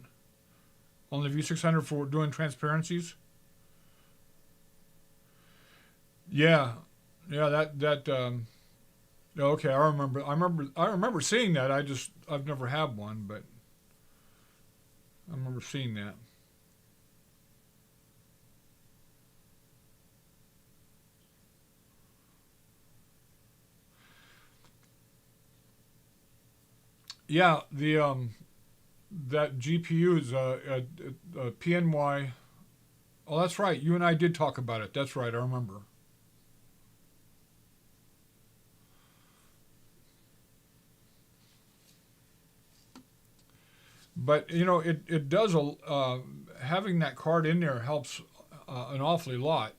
On the V600 for doing transparencies. Yeah, yeah. Okay, I remember. I remember seeing that. I've never had one, but I remember seeing that. Yeah, the that GPU is a PNY. Oh, that's right. You and I did talk about it. That's right. I remember. But it does having that card in there helps an awfully lot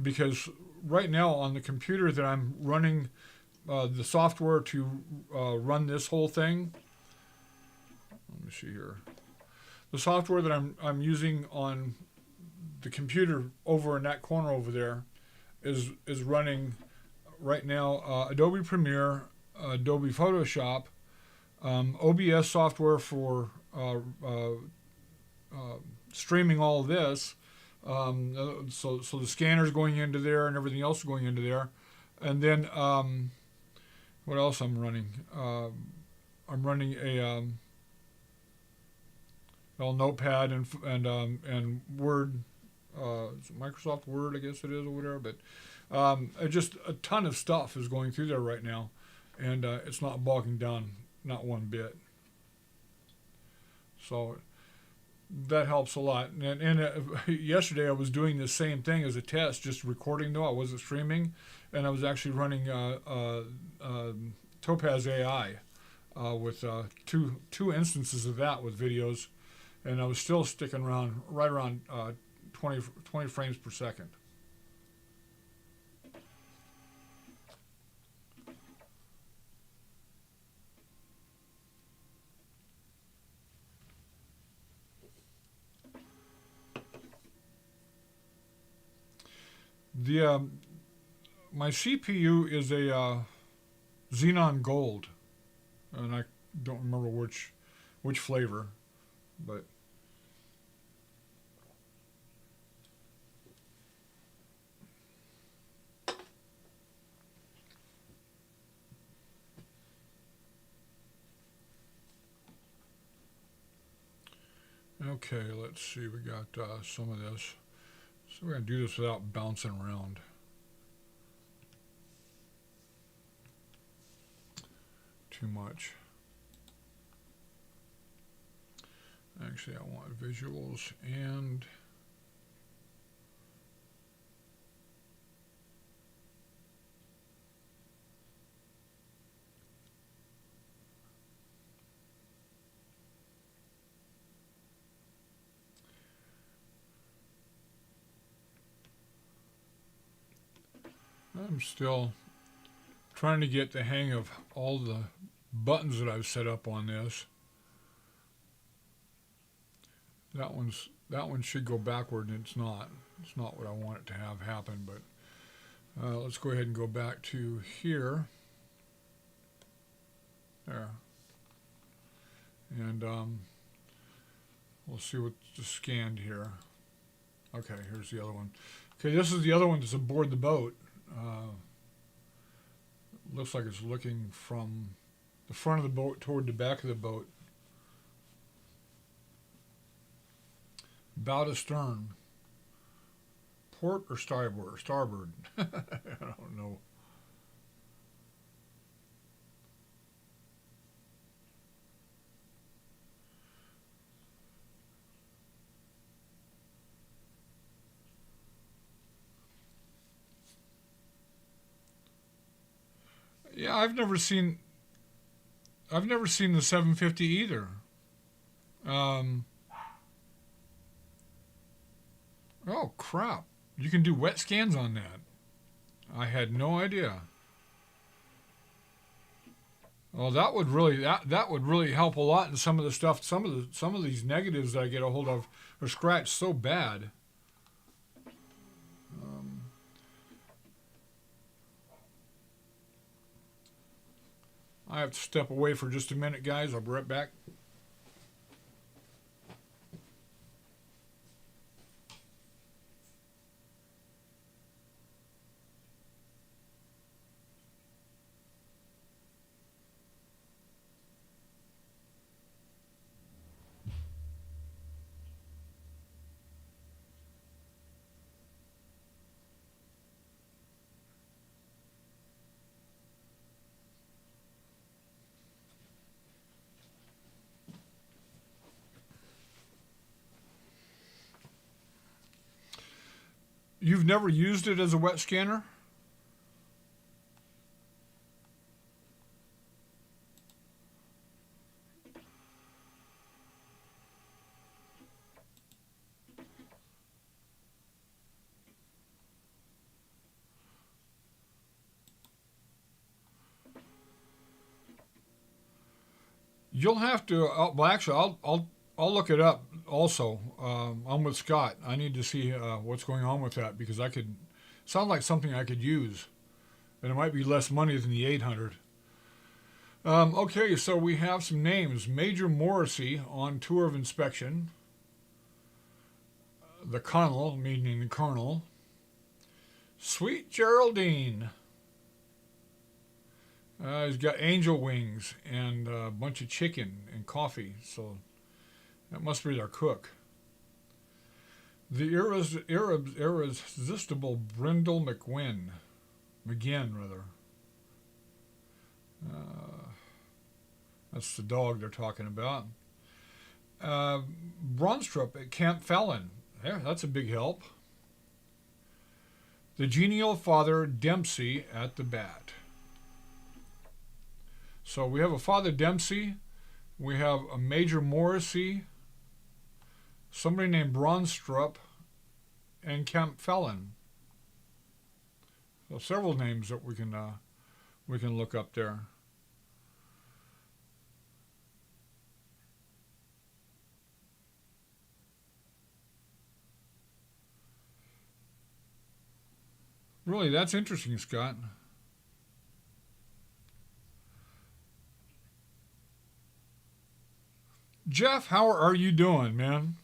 because right now on the computer that I'm running the software to run this whole thing. Let me see here. The software that I'm using on the computer over in that corner over there is running right now Adobe Premiere, Adobe Photoshop, OBS software for streaming all of this. So the scanner's going into there and everything else is going into there, and then what else I'm running? I'm running a Notepad and Word, Microsoft Word, I guess it is, or whatever. But just a ton of stuff is going through there right now, and it's not bogging down, not one bit. So that helps a lot. And yesterday I was doing the same thing as a test, just recording though. I wasn't streaming, and I was actually running Topaz AI with two instances of that with videos, and I was still sticking around right around 20 frames per second. The my CPU is a Xenon Gold, and I don't remember which flavor, but okay. Let's see. We got some of this. So we're gonna do this without bouncing around too much. Actually, I want visuals and I'm still trying to get the hang of all the buttons that I've set up on this. That one should go backward, and it's not. It's not what I want it to have happen. But let's go ahead and go back to here. There. And we'll see what's scanned here. Okay, here's the other one. Okay, this is the other one that's aboard the boat. Looks like it's looking from the front of the boat toward the back of the boat. Bow to stern. Port or starboard? Starboard. I don't know. Yeah, I've never seen the 750 either. Oh crap! You can do wet scans on that. I had no idea. Well, that would really help a lot in some of the stuff. Some of these negatives that I get a hold of are scratched so bad. Um, I have to step away for just a minute, guys. I'll be right back. You've never used it as a wet scanner? You'll have to. Well, actually, I'll look it up. Also, I'm with Scott. I need to see what's going on with that because I could sound like something I could use, and it might be less money than the 800. Okay, so we have some names. Major Morrissey on tour of inspection. The Colonel, meaning the Colonel. Sweet Geraldine. He's got angel wings and a bunch of chicken and coffee, so that must be their cook. The irresistible Brindle McGinn, rather. That's the dog they're talking about. Bronstrup at Camp Fallon. There, that's a big help. The genial Father Dempsey at the bat. So we have a Father Dempsey, we have a Major Morrissey, somebody named Bronstrup, and Camp Fallon. So several names that we can look up there. Really, that's interesting, Scott. Jeff, how are you doing, man?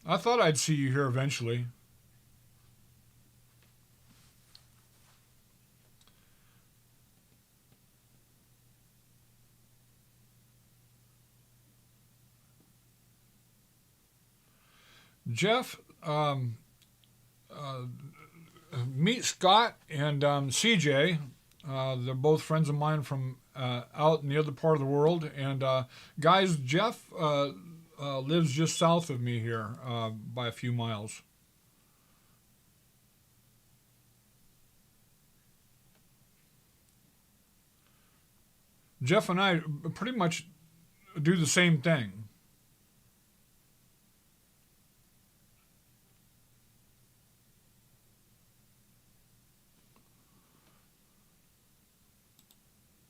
I thought I'd see you here eventually. Jeff, meet Scott and CJ. They're both friends of mine from out in the other part of the world. And guys, Jeff lives just south of me here by a few miles. Jeff and I pretty much do the same thing.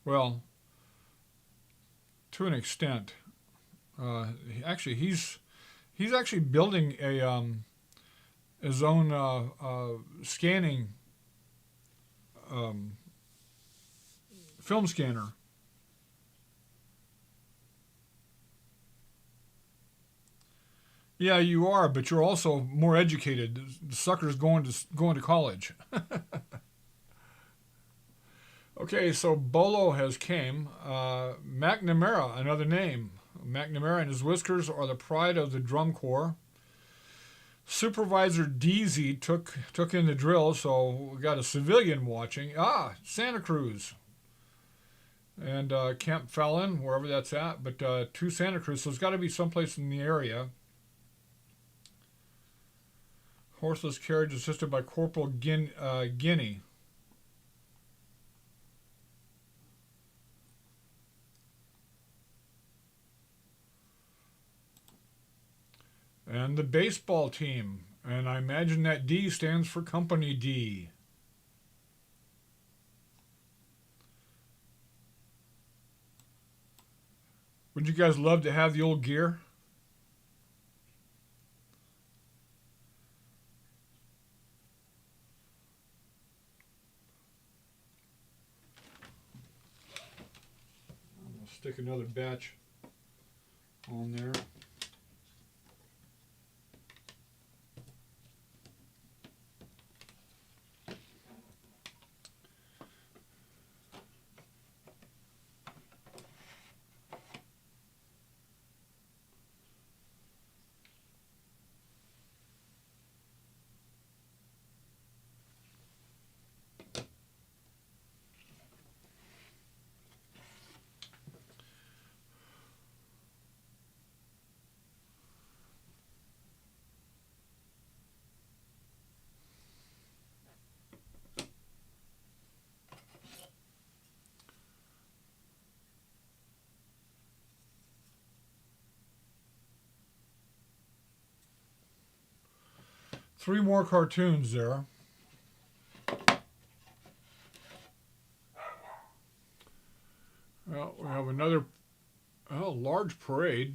Well, to an extent. Actually, he's actually building his own scanning um, film scanner. Yeah, you are, but you're also more educated. The sucker's going to college. Okay, so Bolo has came. McNamara, another name. McNamara and his whiskers are the pride of the drum corps. Supervisor Deasy took in the drill, so we got a civilian watching. Santa Cruz and Camp Fallon, wherever that's at, but to Santa Cruz, so it's got to be someplace in the area. Horseless carriage assisted by Corporal Guinea. And the baseball team, And I imagine that D stands for Company D. Would you guys love to have the old gear? I'm going to stick another batch on there. Three more cartoons there. Well, we have another large parade.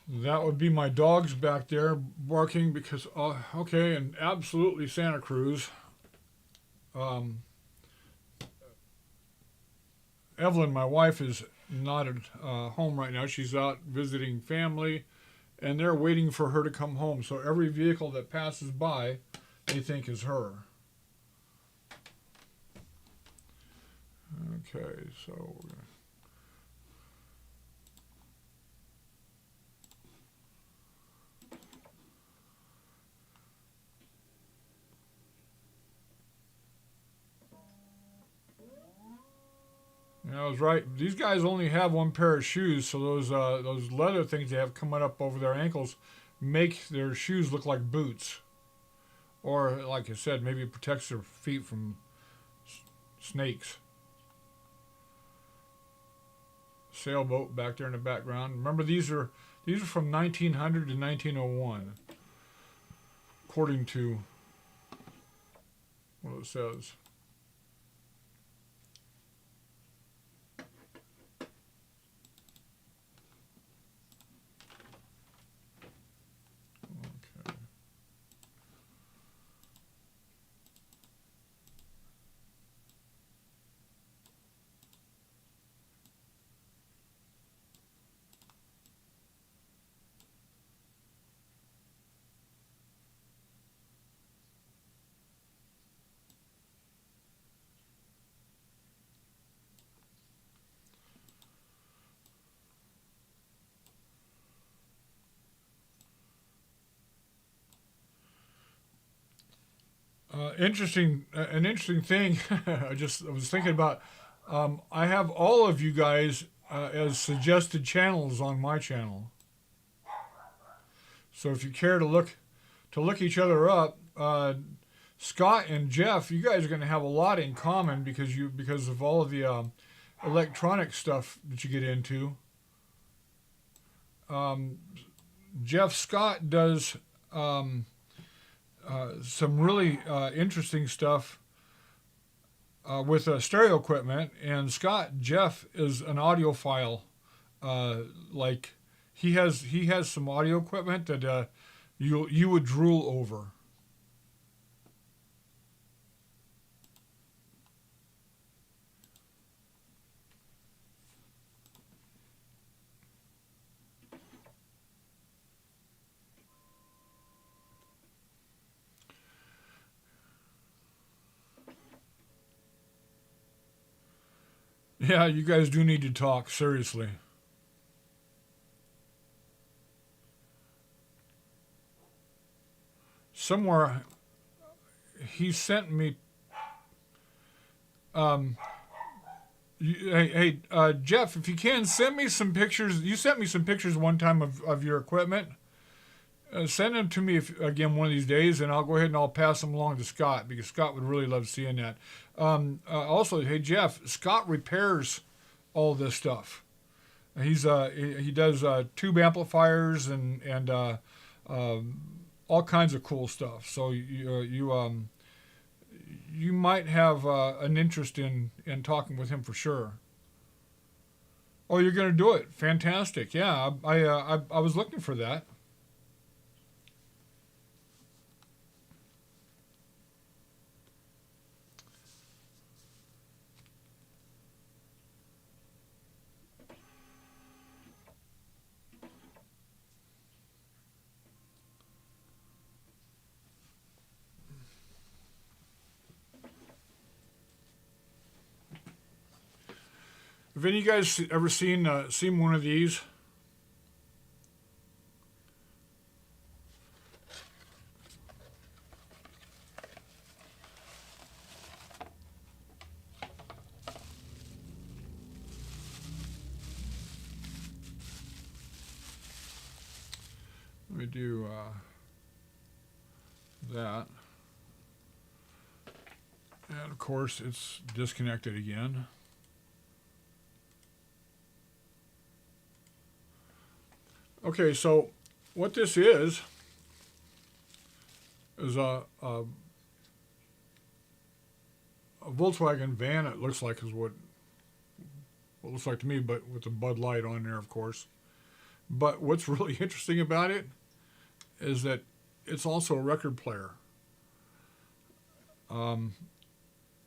That would be my dogs back there barking because, okay, and absolutely Santa Cruz. Evelyn, my wife, is not at home right now. She's out visiting family, and they're waiting for her to come home. So every vehicle that passes by, they think is her. Okay, so we're gonna. Yeah, I was right. These guys only have one pair of shoes, so those leather things they have coming up over their ankles make their shoes look like boots. Or, like I said, maybe it protects their feet from snakes. Sailboat back there in the background. Remember, these are from 1900 to 1901, according to what it says. An interesting thing. I was thinking about. I have all of you guys as suggested channels on my channel. So if you care to look each other up, Scott and Jeff, you guys are going to have a lot in common because of all of the electronic stuff that you get into. Jeff Scott does. Some really interesting stuff with stereo equipment, and Jeff is an audiophile. Like he has some audio equipment that you would drool over. Yeah, you guys do need to talk seriously. Somewhere he sent me. Um, Jeff, if you can send me some pictures. You sent me some pictures one time of your equipment, Send them to me again one of these days, and I'll go ahead and I'll pass them along to Scott because Scott would really love seeing that. Also, hey Jeff, Scott repairs all this stuff. He does tube amplifiers and all kinds of cool stuff. So you might have an interest in talking with him for sure. Oh, you're going to do it. Fantastic. Yeah, I was looking for that. Have any of you guys ever seen one of these? Let me do that. And of course, it's disconnected again. Okay, so what this is a Volkswagen van. It looks like is what it looks like to me, but with a Bud Light on there, of course. But what's really interesting about it is that it's also a record player.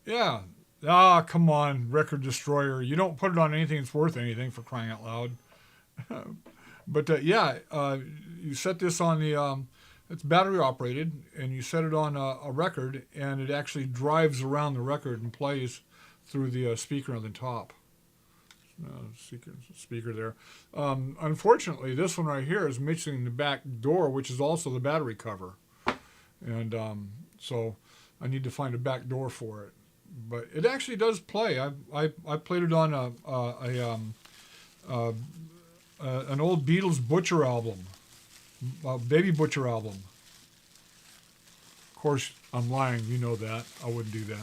Yeah. Ah, come on, Record Destroyer. You don't put it on anything that's worth anything, for crying out loud. But you set this on it's battery operated, and you set it on a record, and it actually drives around the record and plays through the speaker on the top. Speaker there. Unfortunately, this one right here is missing the back door, which is also the battery cover, and so I need to find a back door for it. But it actually does play. I played it on an old Beatles Butcher album, Baby Butcher album. Of course, I'm lying. You know that. I wouldn't do that.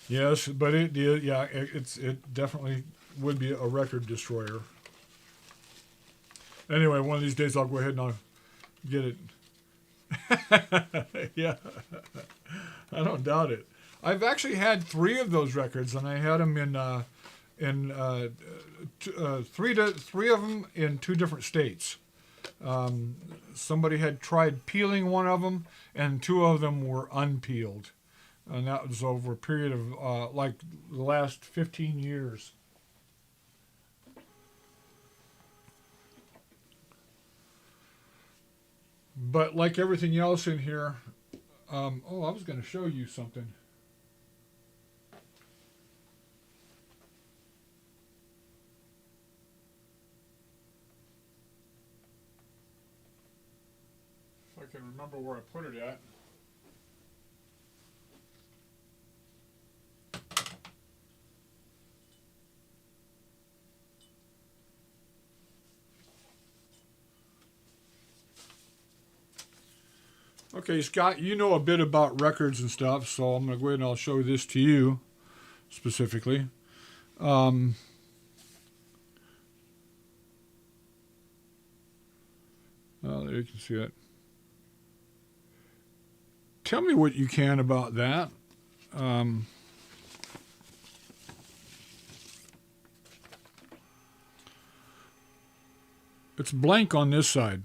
Yes, but it definitely would be a record destroyer. Anyway, one of these days I'll go ahead and I'll get it. Yeah, I don't doubt it. I've actually had 3 of those records, and I had them three of them in 2 different states. Somebody had tried peeling one of them, and 2 of them were unpeeled. And that was over a period of like the last 15 years. But like everything else in here, I was going to show you something. If I can remember where I put it at. Okay, Scott, you know a bit about records and stuff, so I'm going to go ahead and I'll show this to you specifically. There you can see it. Tell me what you can about that. It's blank on this side.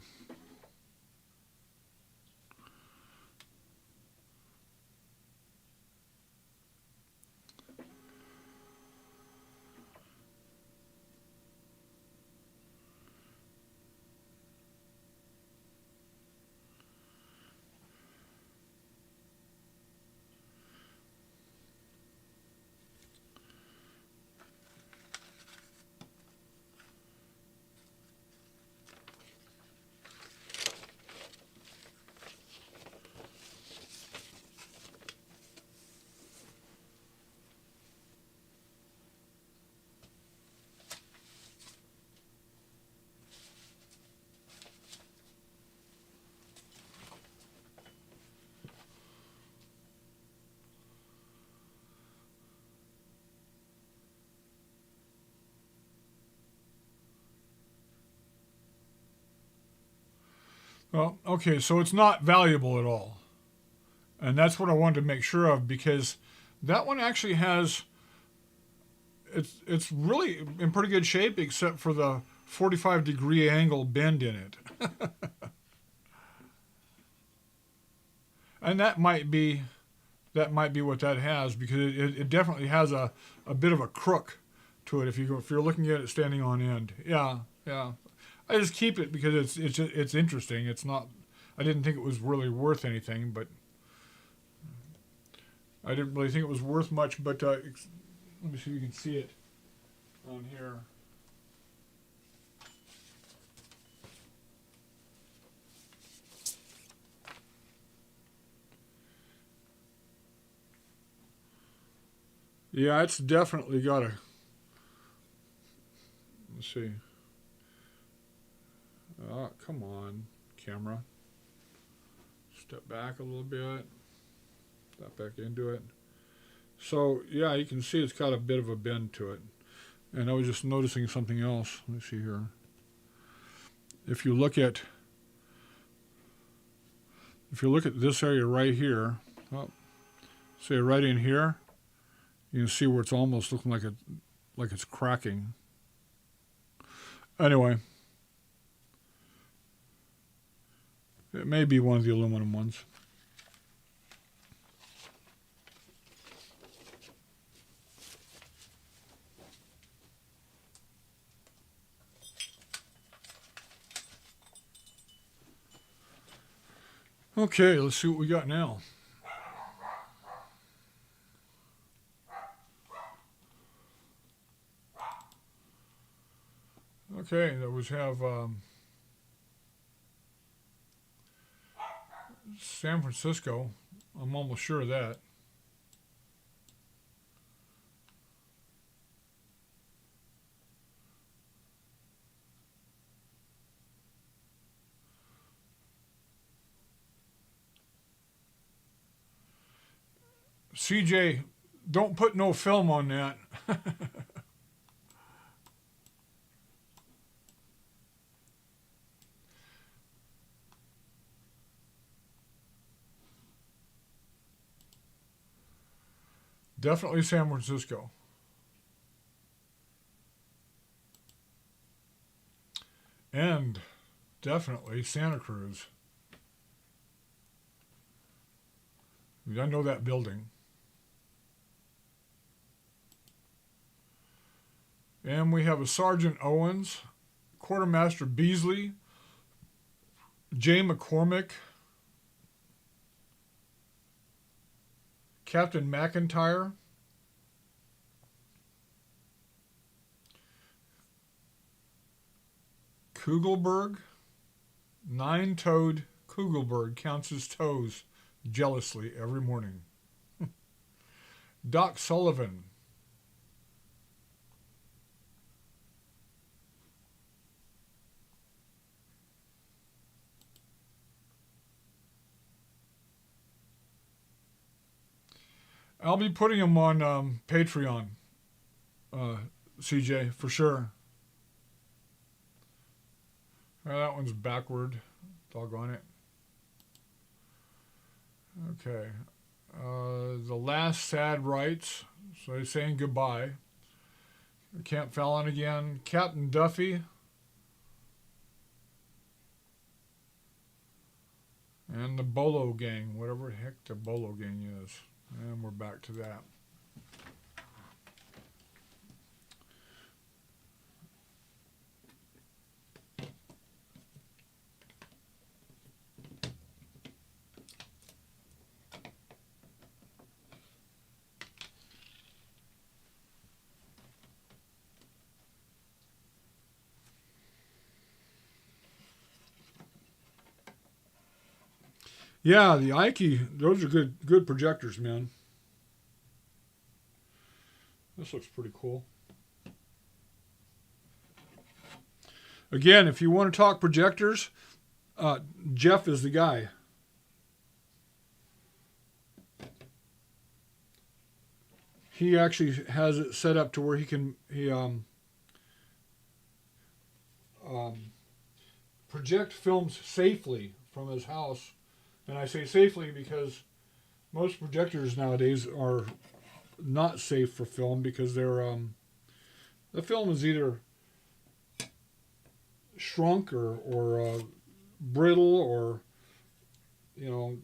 Well, okay, so it's not valuable at all. And that's what I wanted to make sure of, because that one actually has, it's really in pretty good shape except for the 45-degree angle bend in it. And that might be what that has, because it definitely has a bit of a crook to it if you're looking at it standing on end. Yeah, yeah. I just keep it because it's interesting. It's not. I didn't think it was really worth anything, but I didn't really think it was worth much. But let me see if you can see it on here. Yeah, it's definitely got a. Let's see. Oh, come on, camera. Step back a little bit. Step back into it. So, yeah, you can see it's got a bit of a bend to it. And I was just noticing something else. Let me see here. If you look at this area right here, oh, say right in here, you can see where it's almost looking like it's cracking. Anyway, it may be one of the aluminum ones. Okay, let's see what we got now. Okay, that was have San Francisco. I'm almost sure of that. CJ, don't put no film on that. Definitely San Francisco. And definitely Santa Cruz. I know that building. And we have a Sergeant Owens, Quartermaster Beasley, Jay McCormick, Captain McIntyre, Kugelberg, nine-toed Kugelberg counts his toes jealously every morning. Doc Sullivan, I'll be putting him on Patreon, CJ, for sure. That one's backward. Doggone it. Okay. The last sad rites. So he's saying goodbye. Camp Fallon again. Captain Duffy. And the Bolo Gang. Whatever the heck the Bolo Gang is. And we're back to that. Yeah, the Ike, those are good projectors, man. This looks pretty cool. Again, if you want to talk projectors, Jeff is the guy. He actually has it set up to where he project films safely from his house. And I say safely because most projectors nowadays are not safe for film because the film is either shrunk or brittle, or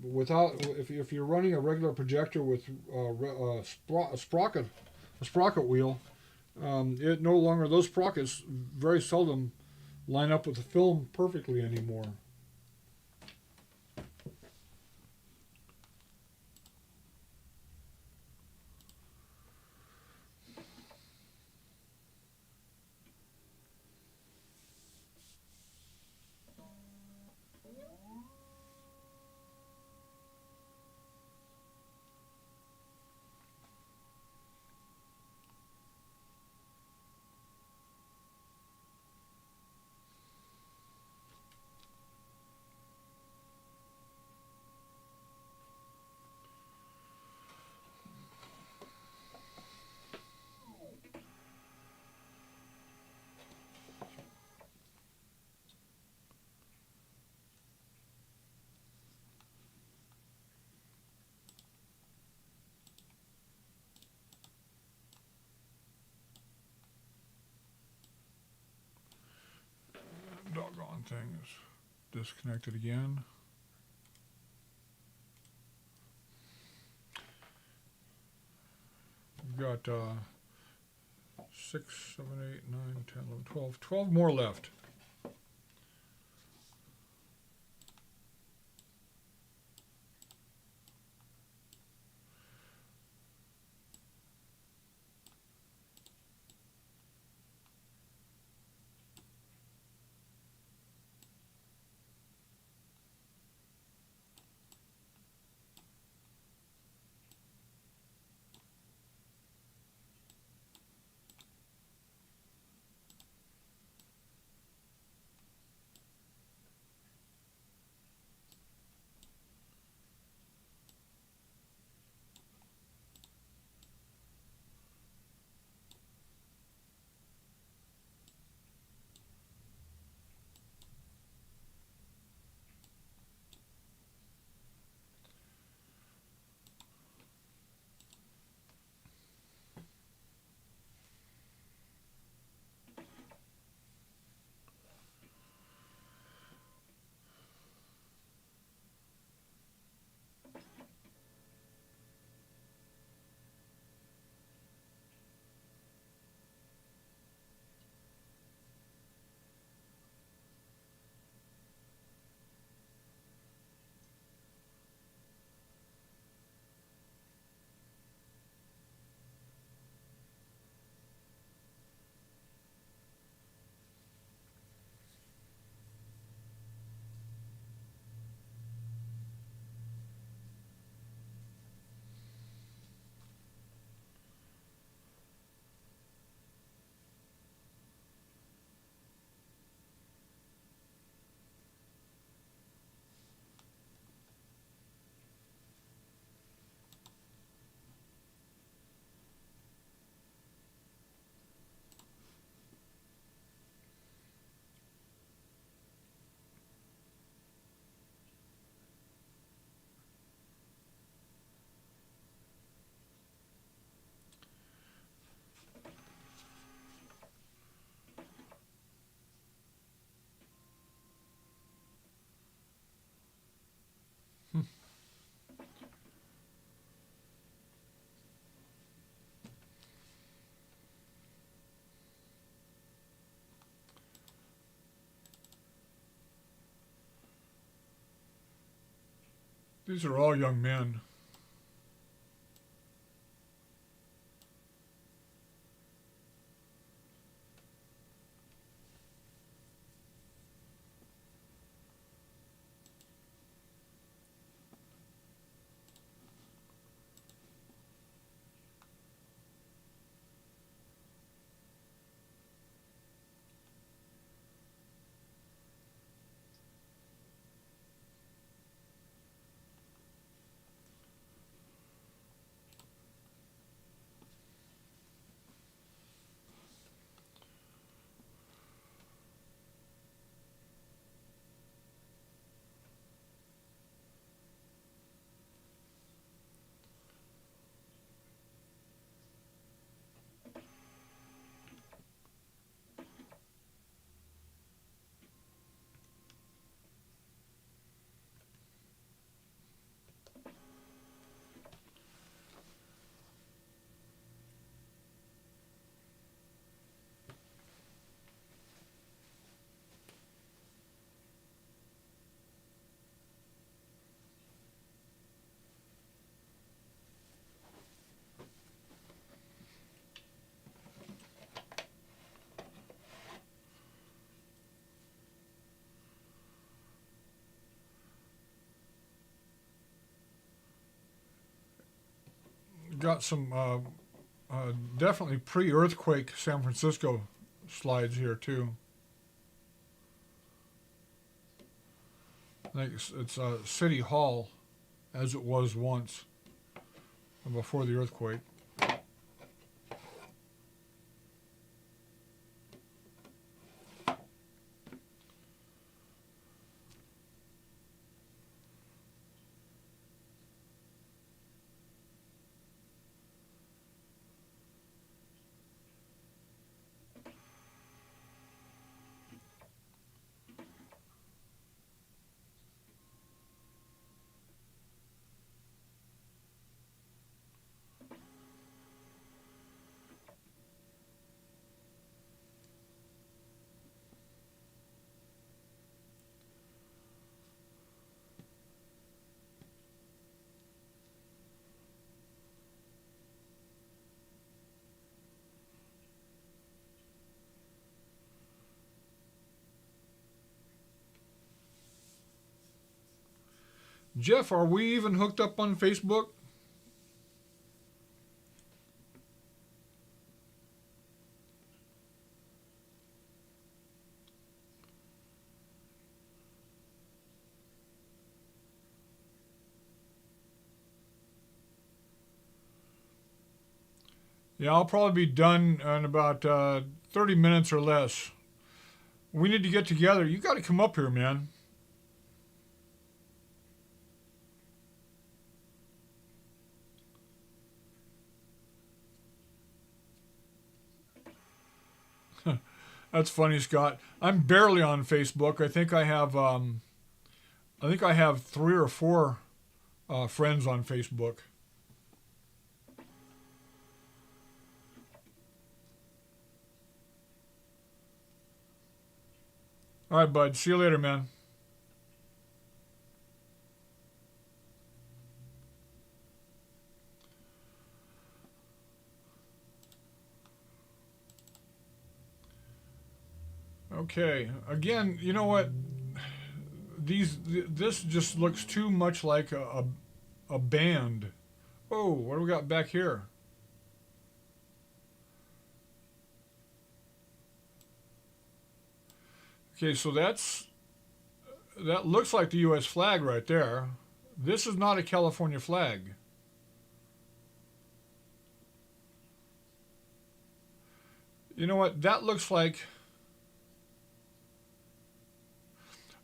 without, if you're running a regular projector with a sprocket wheel, it no longer, those sprockets very seldom line up with the film perfectly anymore. Doggone thing is disconnected again. We've got 6, 7, 8, 9, 10, 11, 12. 12 more left. These are all young men. got some definitely pre-earthquake San Francisco slides here too. I think it's City Hall, as it was once, before the earthquake. Jeff, are we even hooked up on Facebook? Yeah, I'll probably be done in about 30 minutes or less. We need to get together. You got to come up here, man. That's funny, Scott. I'm barely on Facebook. I think I have 3 or 4 friends on Facebook. All right, bud. See you later, man. Okay. Again, you know what? This just looks too much like a band. Oh, what do we got back here? Okay, so that looks like the U.S. flag right there. This is not a California flag. You know what? That looks like...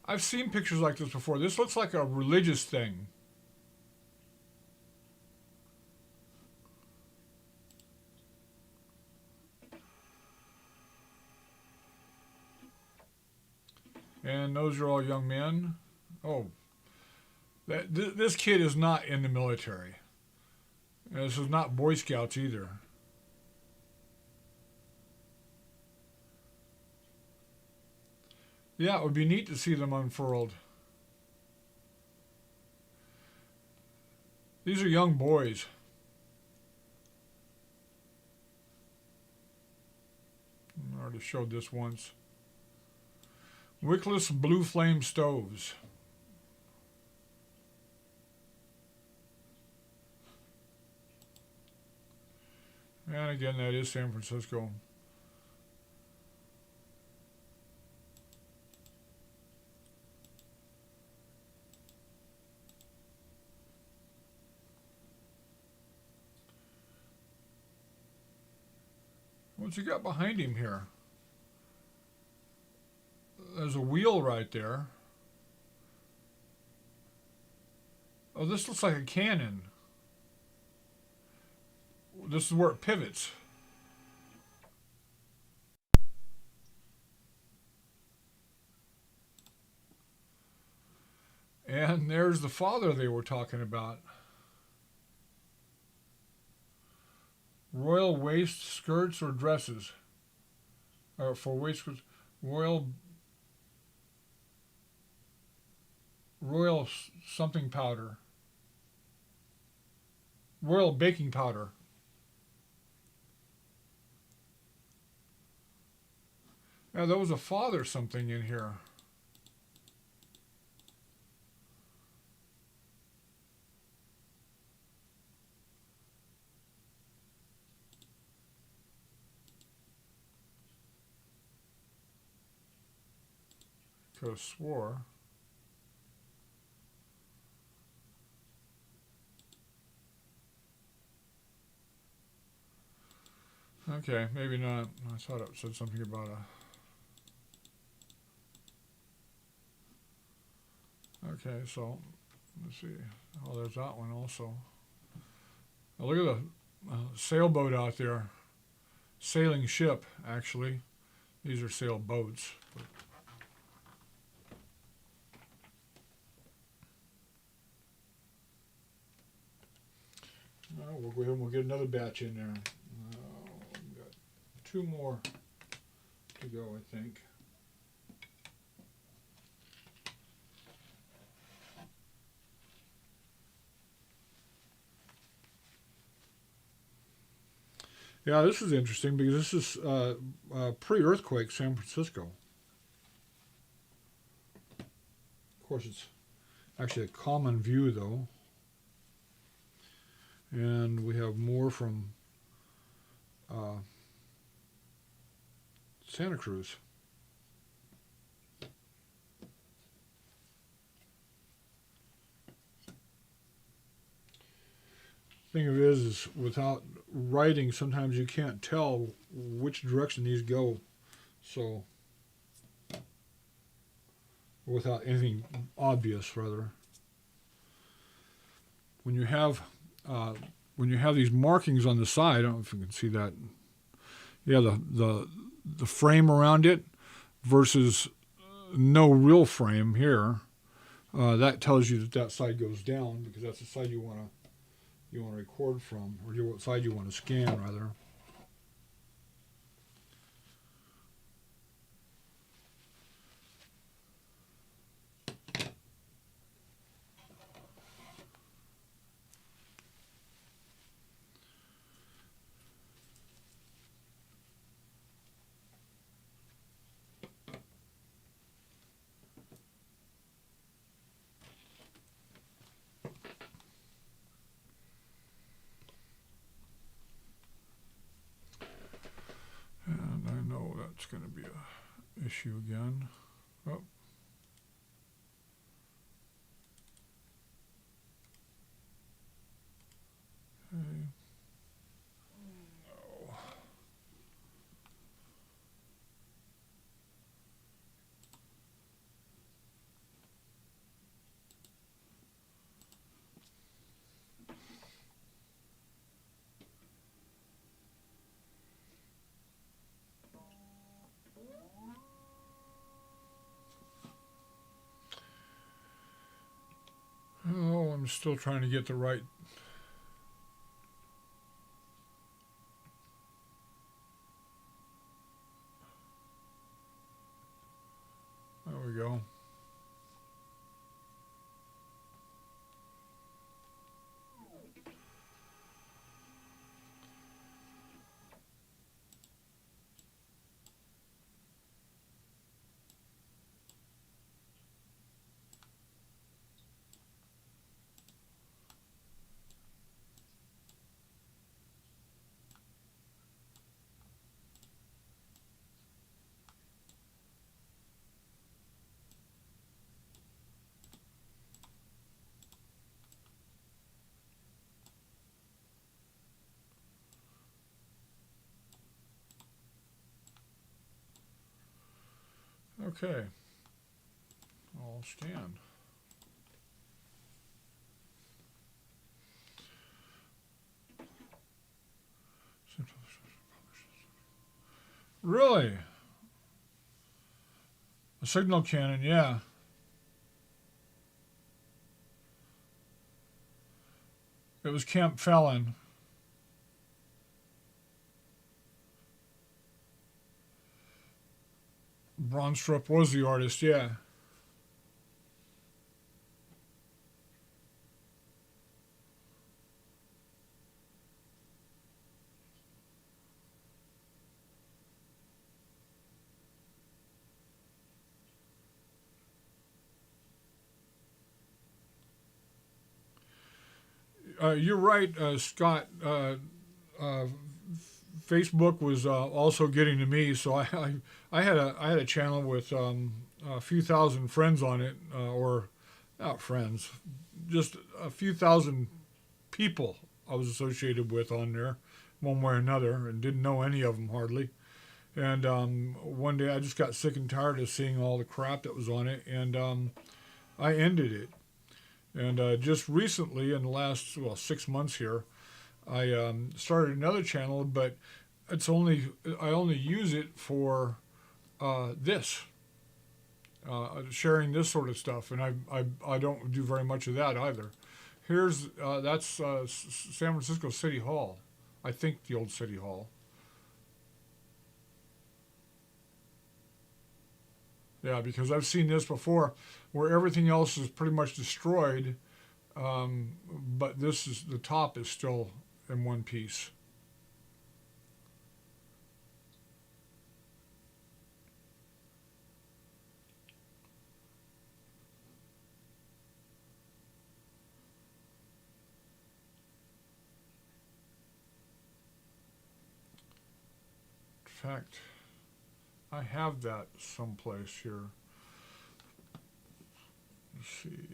I've seen pictures like this before. This looks like a religious thing. And those are all young men. Oh, this kid is not in the military. This is not Boy Scouts either. Yeah, it would be neat to see them unfurled. These are young boys. I already showed this once. Wickless blue flame stoves. And again, that is San Francisco. What's he got behind him here? There's a wheel right there. Oh, this looks like a cannon. This is where it pivots. And there's the father they were talking about. Royal waist skirts or dresses. Or for waist skirts. Royal something powder. Royal baking powder. Yeah, there was a father something in here. Could have swore. Okay, maybe not. I thought it said something about a. Okay, so let's see. Oh, there's that one also. Now look at the sailboat out there. Sailing ship, actually. These are sailboats. We'll go ahead and we'll get another batch in there. We've got 2 more to go, I think. Yeah, this is interesting because this is pre-earthquake San Francisco. Of course, it's actually a common view, though. And we have more from Santa Cruz. Thing of it is without writing, sometimes you can't tell which direction these go. So, without anything obvious, rather. When you have these markings on the side, I don't know if you can see that. Yeah, the frame around it versus no real frame here. That tells you that side goes down because that's the side you want to record from, or what side you want to scan, rather. And I know that's going to be a issue again. Oh. Okay. Oh, I'm still trying to get the right. There we go. Okay. I'll scan. Really? A signal cannon, yeah. It was Camp Fallon. Braunstrup was the artist, yeah. You're right, Scott. Facebook was also getting to me, so I had a channel with a few thousand friends on it, or not friends, just a few thousand people I was associated with on there, one way or another, and didn't know any of them hardly. And one day I just got sick and tired of seeing all the crap that was on it, and I ended it. And just recently, in the last 6 months here, I started another channel, but I only use it for this sharing this sort of stuff, and I don't do very much of that either. Here's that's San Francisco City Hall, I think the old City Hall. Yeah, because I've seen this before, where everything else is pretty much destroyed, but this is the top is still in one piece. In fact, I have that someplace here. Let's see.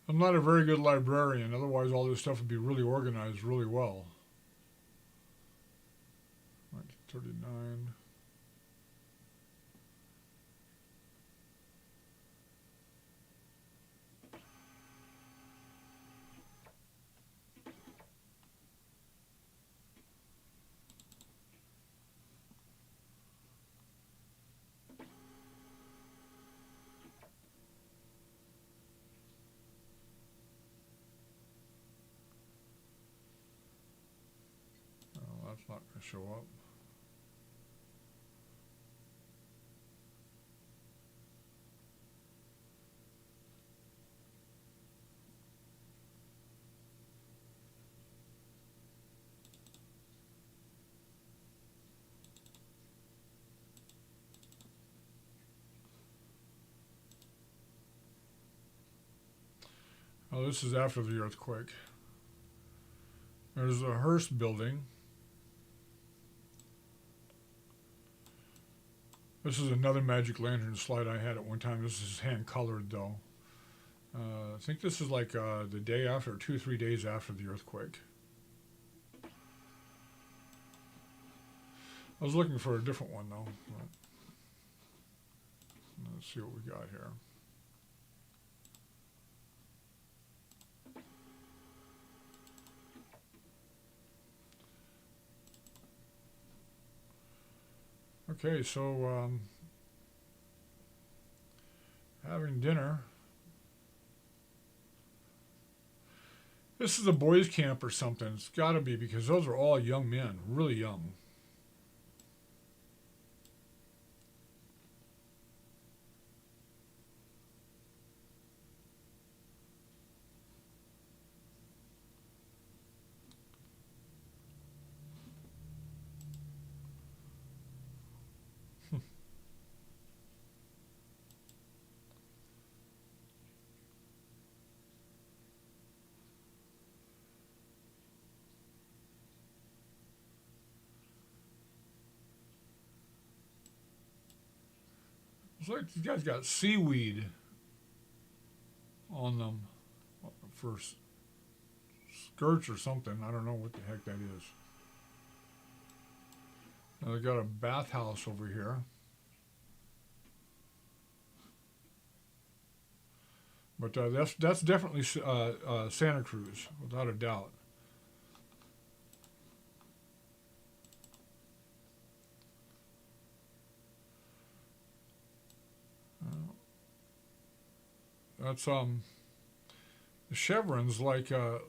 I'm not a very good librarian, otherwise all this stuff would be really organized really well. 1939. Oh, that's not going to show up. Oh, this is after the earthquake. There's a Hearst building. This is another magic lantern slide I had at one time. This is hand colored though. I think this is like the day after, 2 or 3 days after the earthquake. I was looking for a different one though. Let's see what we got here. Okay, so having dinner. This is a boys' camp or something. It's got to be because those are all young men, really young. It's like these guys got seaweed on them for skirts or something. I don't know what the heck that is. Now they got a bathhouse over here. But that's definitely Santa Cruz, without a doubt. That's the chevrons like kind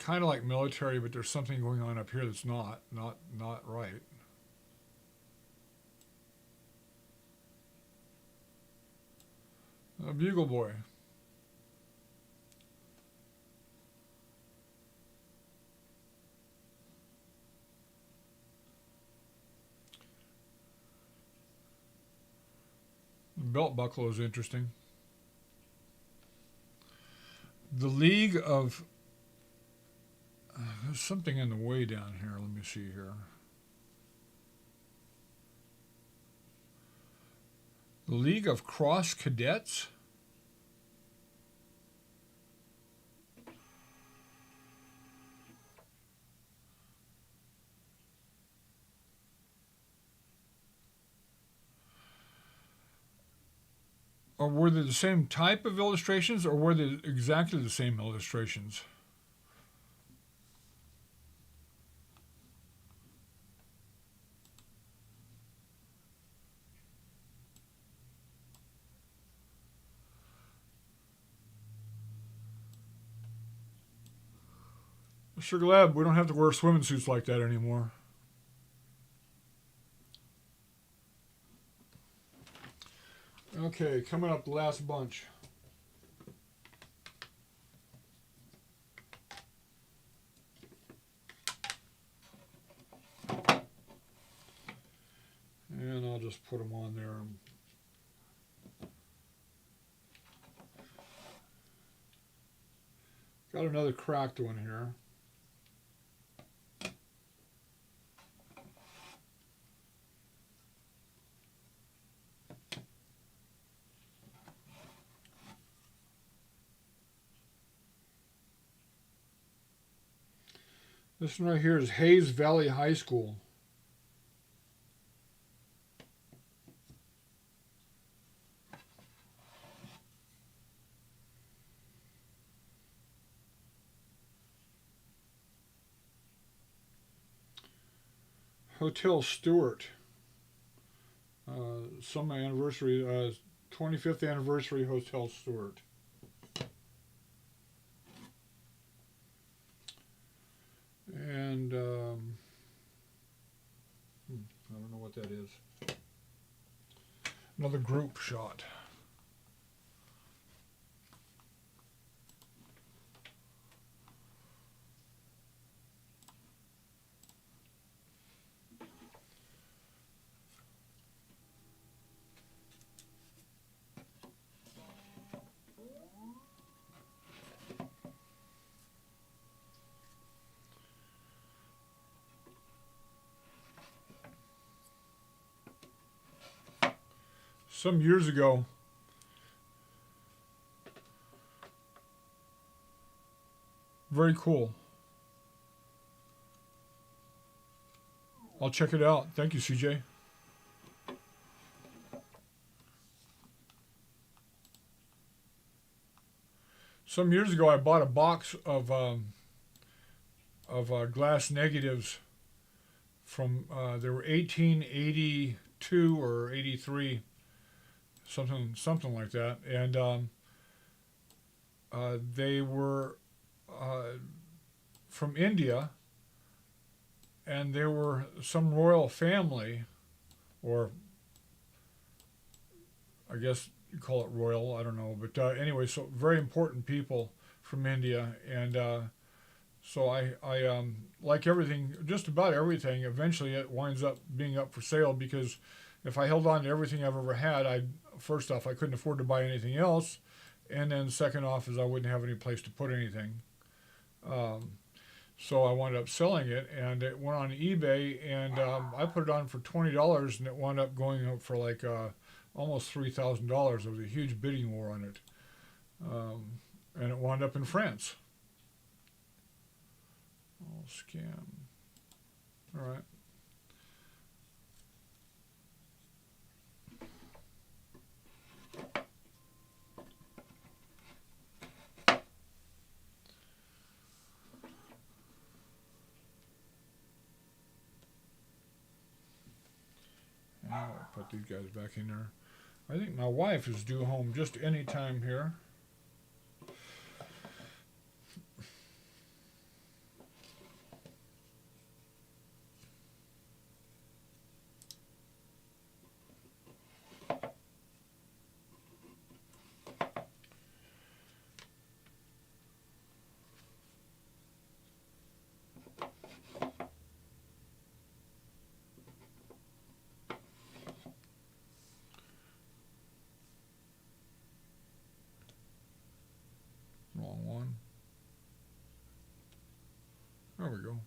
of like military, but there's something going on up here that's not right. A bugle boy. The belt buckle is interesting. The League of there's something in the way down here. Let me see here. The League of Cross Cadets. Or were they the same type of illustrations, or were they exactly the same illustrations? I'm sure glad we don't have to wear swimming suits like that anymore. Okay, coming up, the last bunch. And I'll just put them on there. Got another cracked one here. This one right here is Hayes Valley High School. Hotel Stewart. Some anniversary, 25th anniversary Hotel Stewart. And I don't know what that is. Another group shot. Some years ago, very cool. I'll check it out. Thank you, CJ. Some years ago, I bought a box of glass negatives from they were 1882 or 83. Something like that, and they were from India, and they were some royal family, or I guess you call it royal, I don't know, but anyway, so very important people from India, and so I like everything, just about everything. Eventually, it winds up being up for sale because if I held on to everything I've ever had, first off, I couldn't afford to buy anything else, and then second off is I wouldn't have any place to put anything. So I wound up selling it, and it went on eBay, and I put it on for $20, and it wound up going up for like almost $3,000. There was a huge bidding war on it, and it wound up in France. All scam. All right. Now I'll put these guys back in there. I think my wife is due home just any time here. Wrong one. There we go.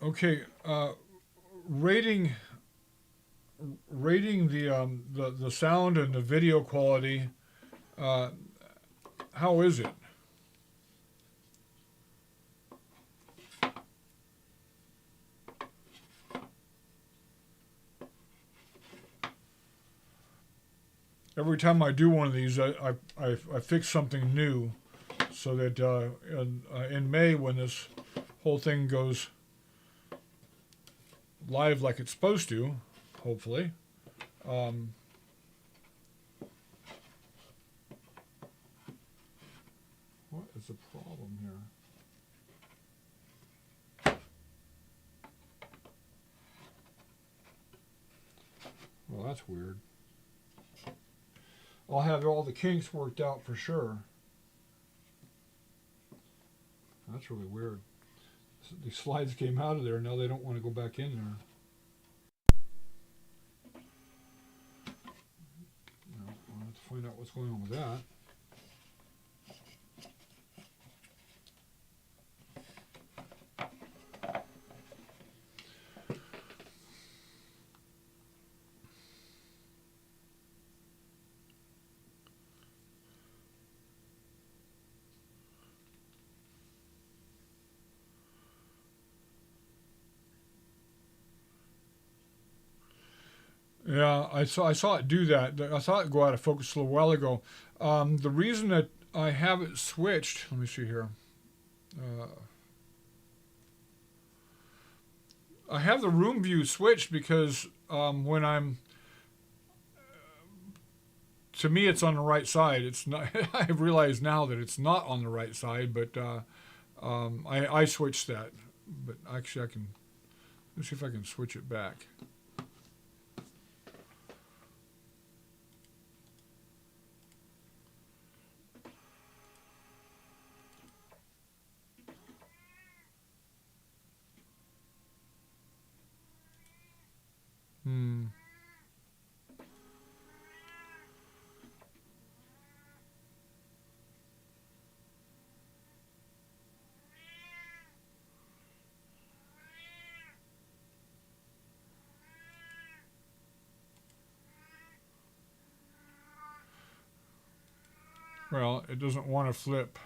Okay, rating the sound and the video quality. How is it? Every time I do one of these, I fix something new, so that in May, when this whole thing goes live like it's supposed to, hopefully, what is the problem here? Well, that's weird. I'll have all the kinks worked out for sure. That's really weird. The slides came out of there, now they don't want to go back in there. Well, I'll have to find out what's going on with that. Yeah, I saw it do that. I saw it go out of focus a little while ago. The reason that I have it switched, let me see here. I have the room view switched because when to me it's on the right side. It's not. I realize now that it's not on the right side, but I switched that. But actually, let's see if I can switch it back. Well, it doesn't want to flip.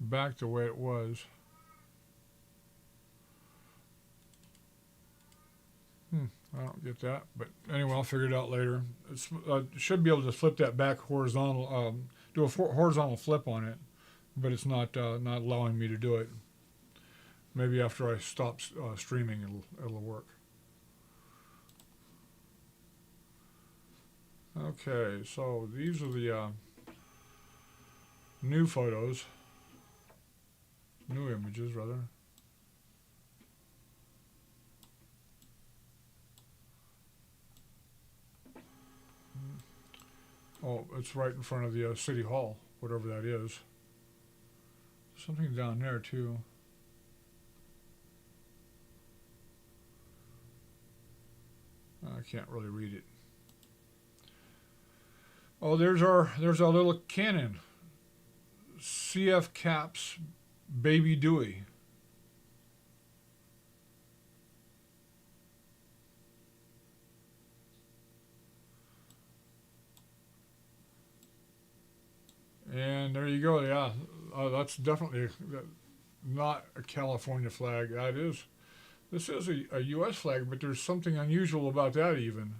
Back the way it was. I don't get that, but anyway, I'll figure it out later. It should be able to flip that back horizontal, do a horizontal flip on it, but it's not allowing me to do it. Maybe after I stop streaming, it'll work. Okay, so these are the new photos, new images rather. Oh, it's right in front of the city hall, whatever that is. Something down there too. I can't really read it. Oh, there's our little cannon. CF Caps Baby Dewey. And there you go. Yeah, that's definitely not a California flag. That is. This is a U.S. flag, but there's something unusual about that even.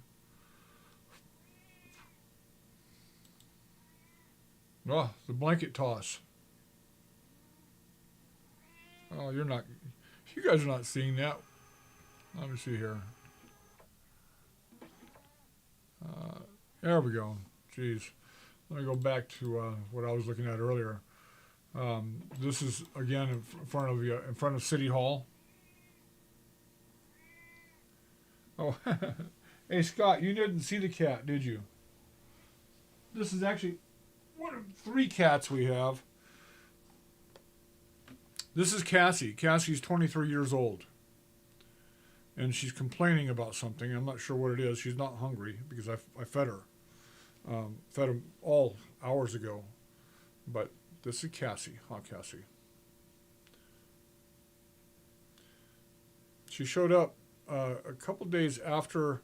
Oh, the blanket toss. Oh, you're not. You guys are not seeing that. Let me see here. Uh, there we go. Jeez. Let me go back to what I was looking at earlier. This is again in front of City Hall. Oh, hey Scott, you didn't see the cat, did you? This is actually one of three cats we have. This is Cassie. Cassie's 23 years old. And she's complaining about something. I'm not sure what it is. She's not hungry because I fed her. Fed her all hours ago. But this is Cassie. Hot Cassie. She showed up a couple days after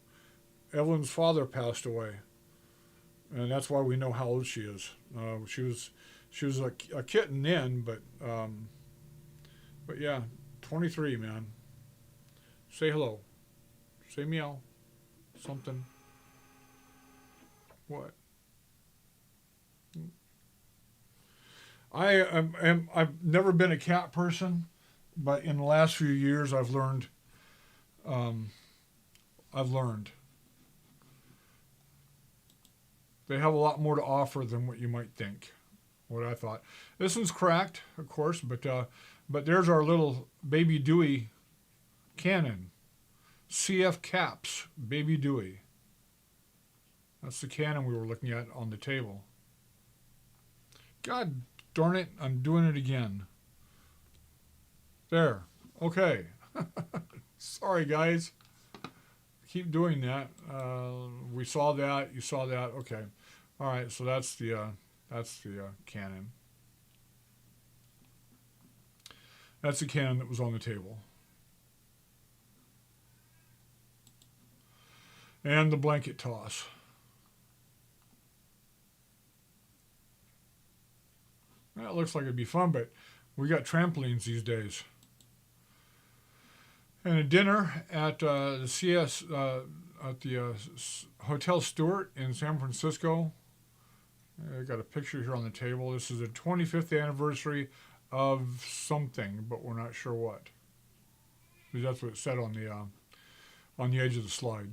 Evelyn's father passed away. And that's why we know how old she is. She was a kitten then, but yeah, 23, man. Say hello. Say meow. Something. What? I've never been a cat person, but in the last few years I've learned. They have a lot more to offer than what you might think. What I thought. This one's cracked, of course, but there's our little Baby Dewey cannon. CF Caps Baby Dewey. That's the cannon we were looking at on the table. God darn it, I'm doing it again. There. Okay. Sorry, guys. Keep doing that. We saw that. You saw that. Okay. All right. So that's the cannon. That's the cannon that was on the table. And the blanket toss. That looks like it'd be fun, but we got trampolines these days. And a dinner at the CS at the Hotel Stewart in San Francisco. I got a picture here on the table. This is the 25th anniversary of something, but we're not sure what. That's what it said on the edge of the slide.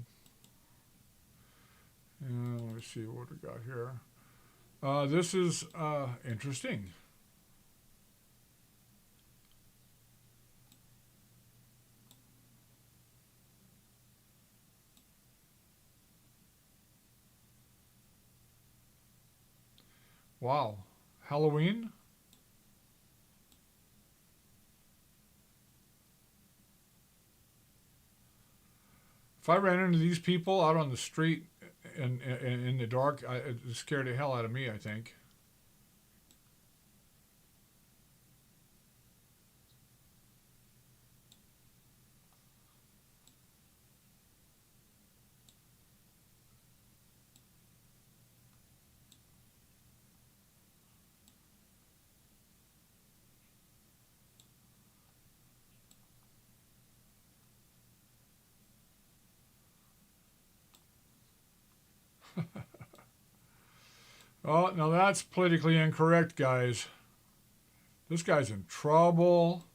And let me see what we got here. This is interesting. Wow. Halloween? If I ran into these people out on the street in the dark, it scared the hell out of me, I think. Oh, now that's politically incorrect, guys. This guy's in trouble.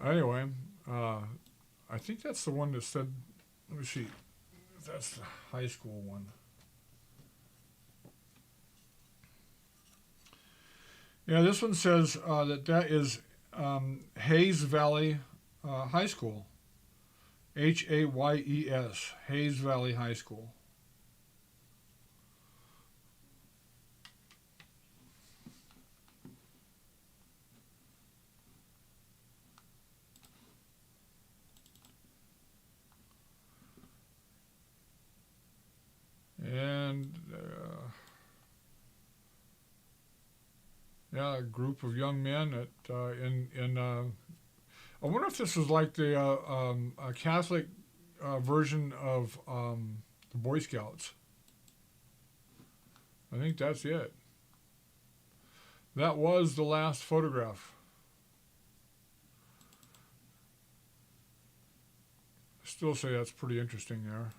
Anyway, I think that's the one that said, let me see, that's the high school one. Yeah, this one says that is Hayes Valley High School. Hayes, Hayes Valley High School. Yeah, a group of young men that in I wonder if this is like the a Catholic version of the Boy Scouts. I think that's it. That was the last photograph. I still say that's pretty interesting there.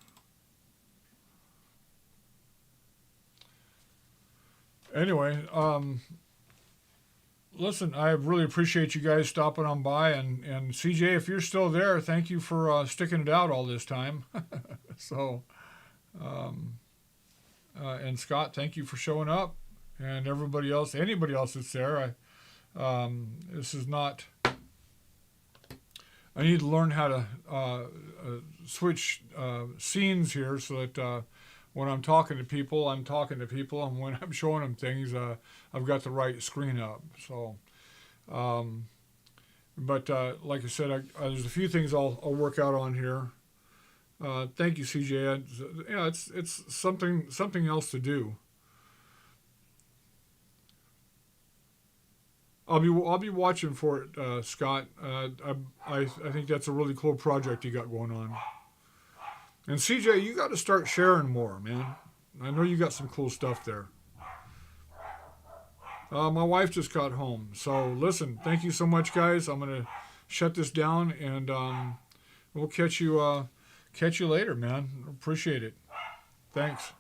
Anyway, listen, I really appreciate you guys stopping on by, and CJ, if you're still there, thank you for sticking it out all this time. So, um, and Scott, thank you for showing up, and everybody else, anybody else that's there. This is not. I need to learn how to switch scenes here so that when I'm talking to people, I'm talking to people, and when I'm showing them things, I've got the right screen up. So, but like I said, there's a few things I'll work out on here. Thank you, CJ. Yeah, it's something else to do. I'll be watching for it, Scott. I think that's a really cool project you got going on. And CJ, you got to start sharing more, man. I know you got some cool stuff there. My wife just got home, so listen. Thank you so much, guys. I'm gonna shut this down, and we'll catch you later, man. Appreciate it. Thanks.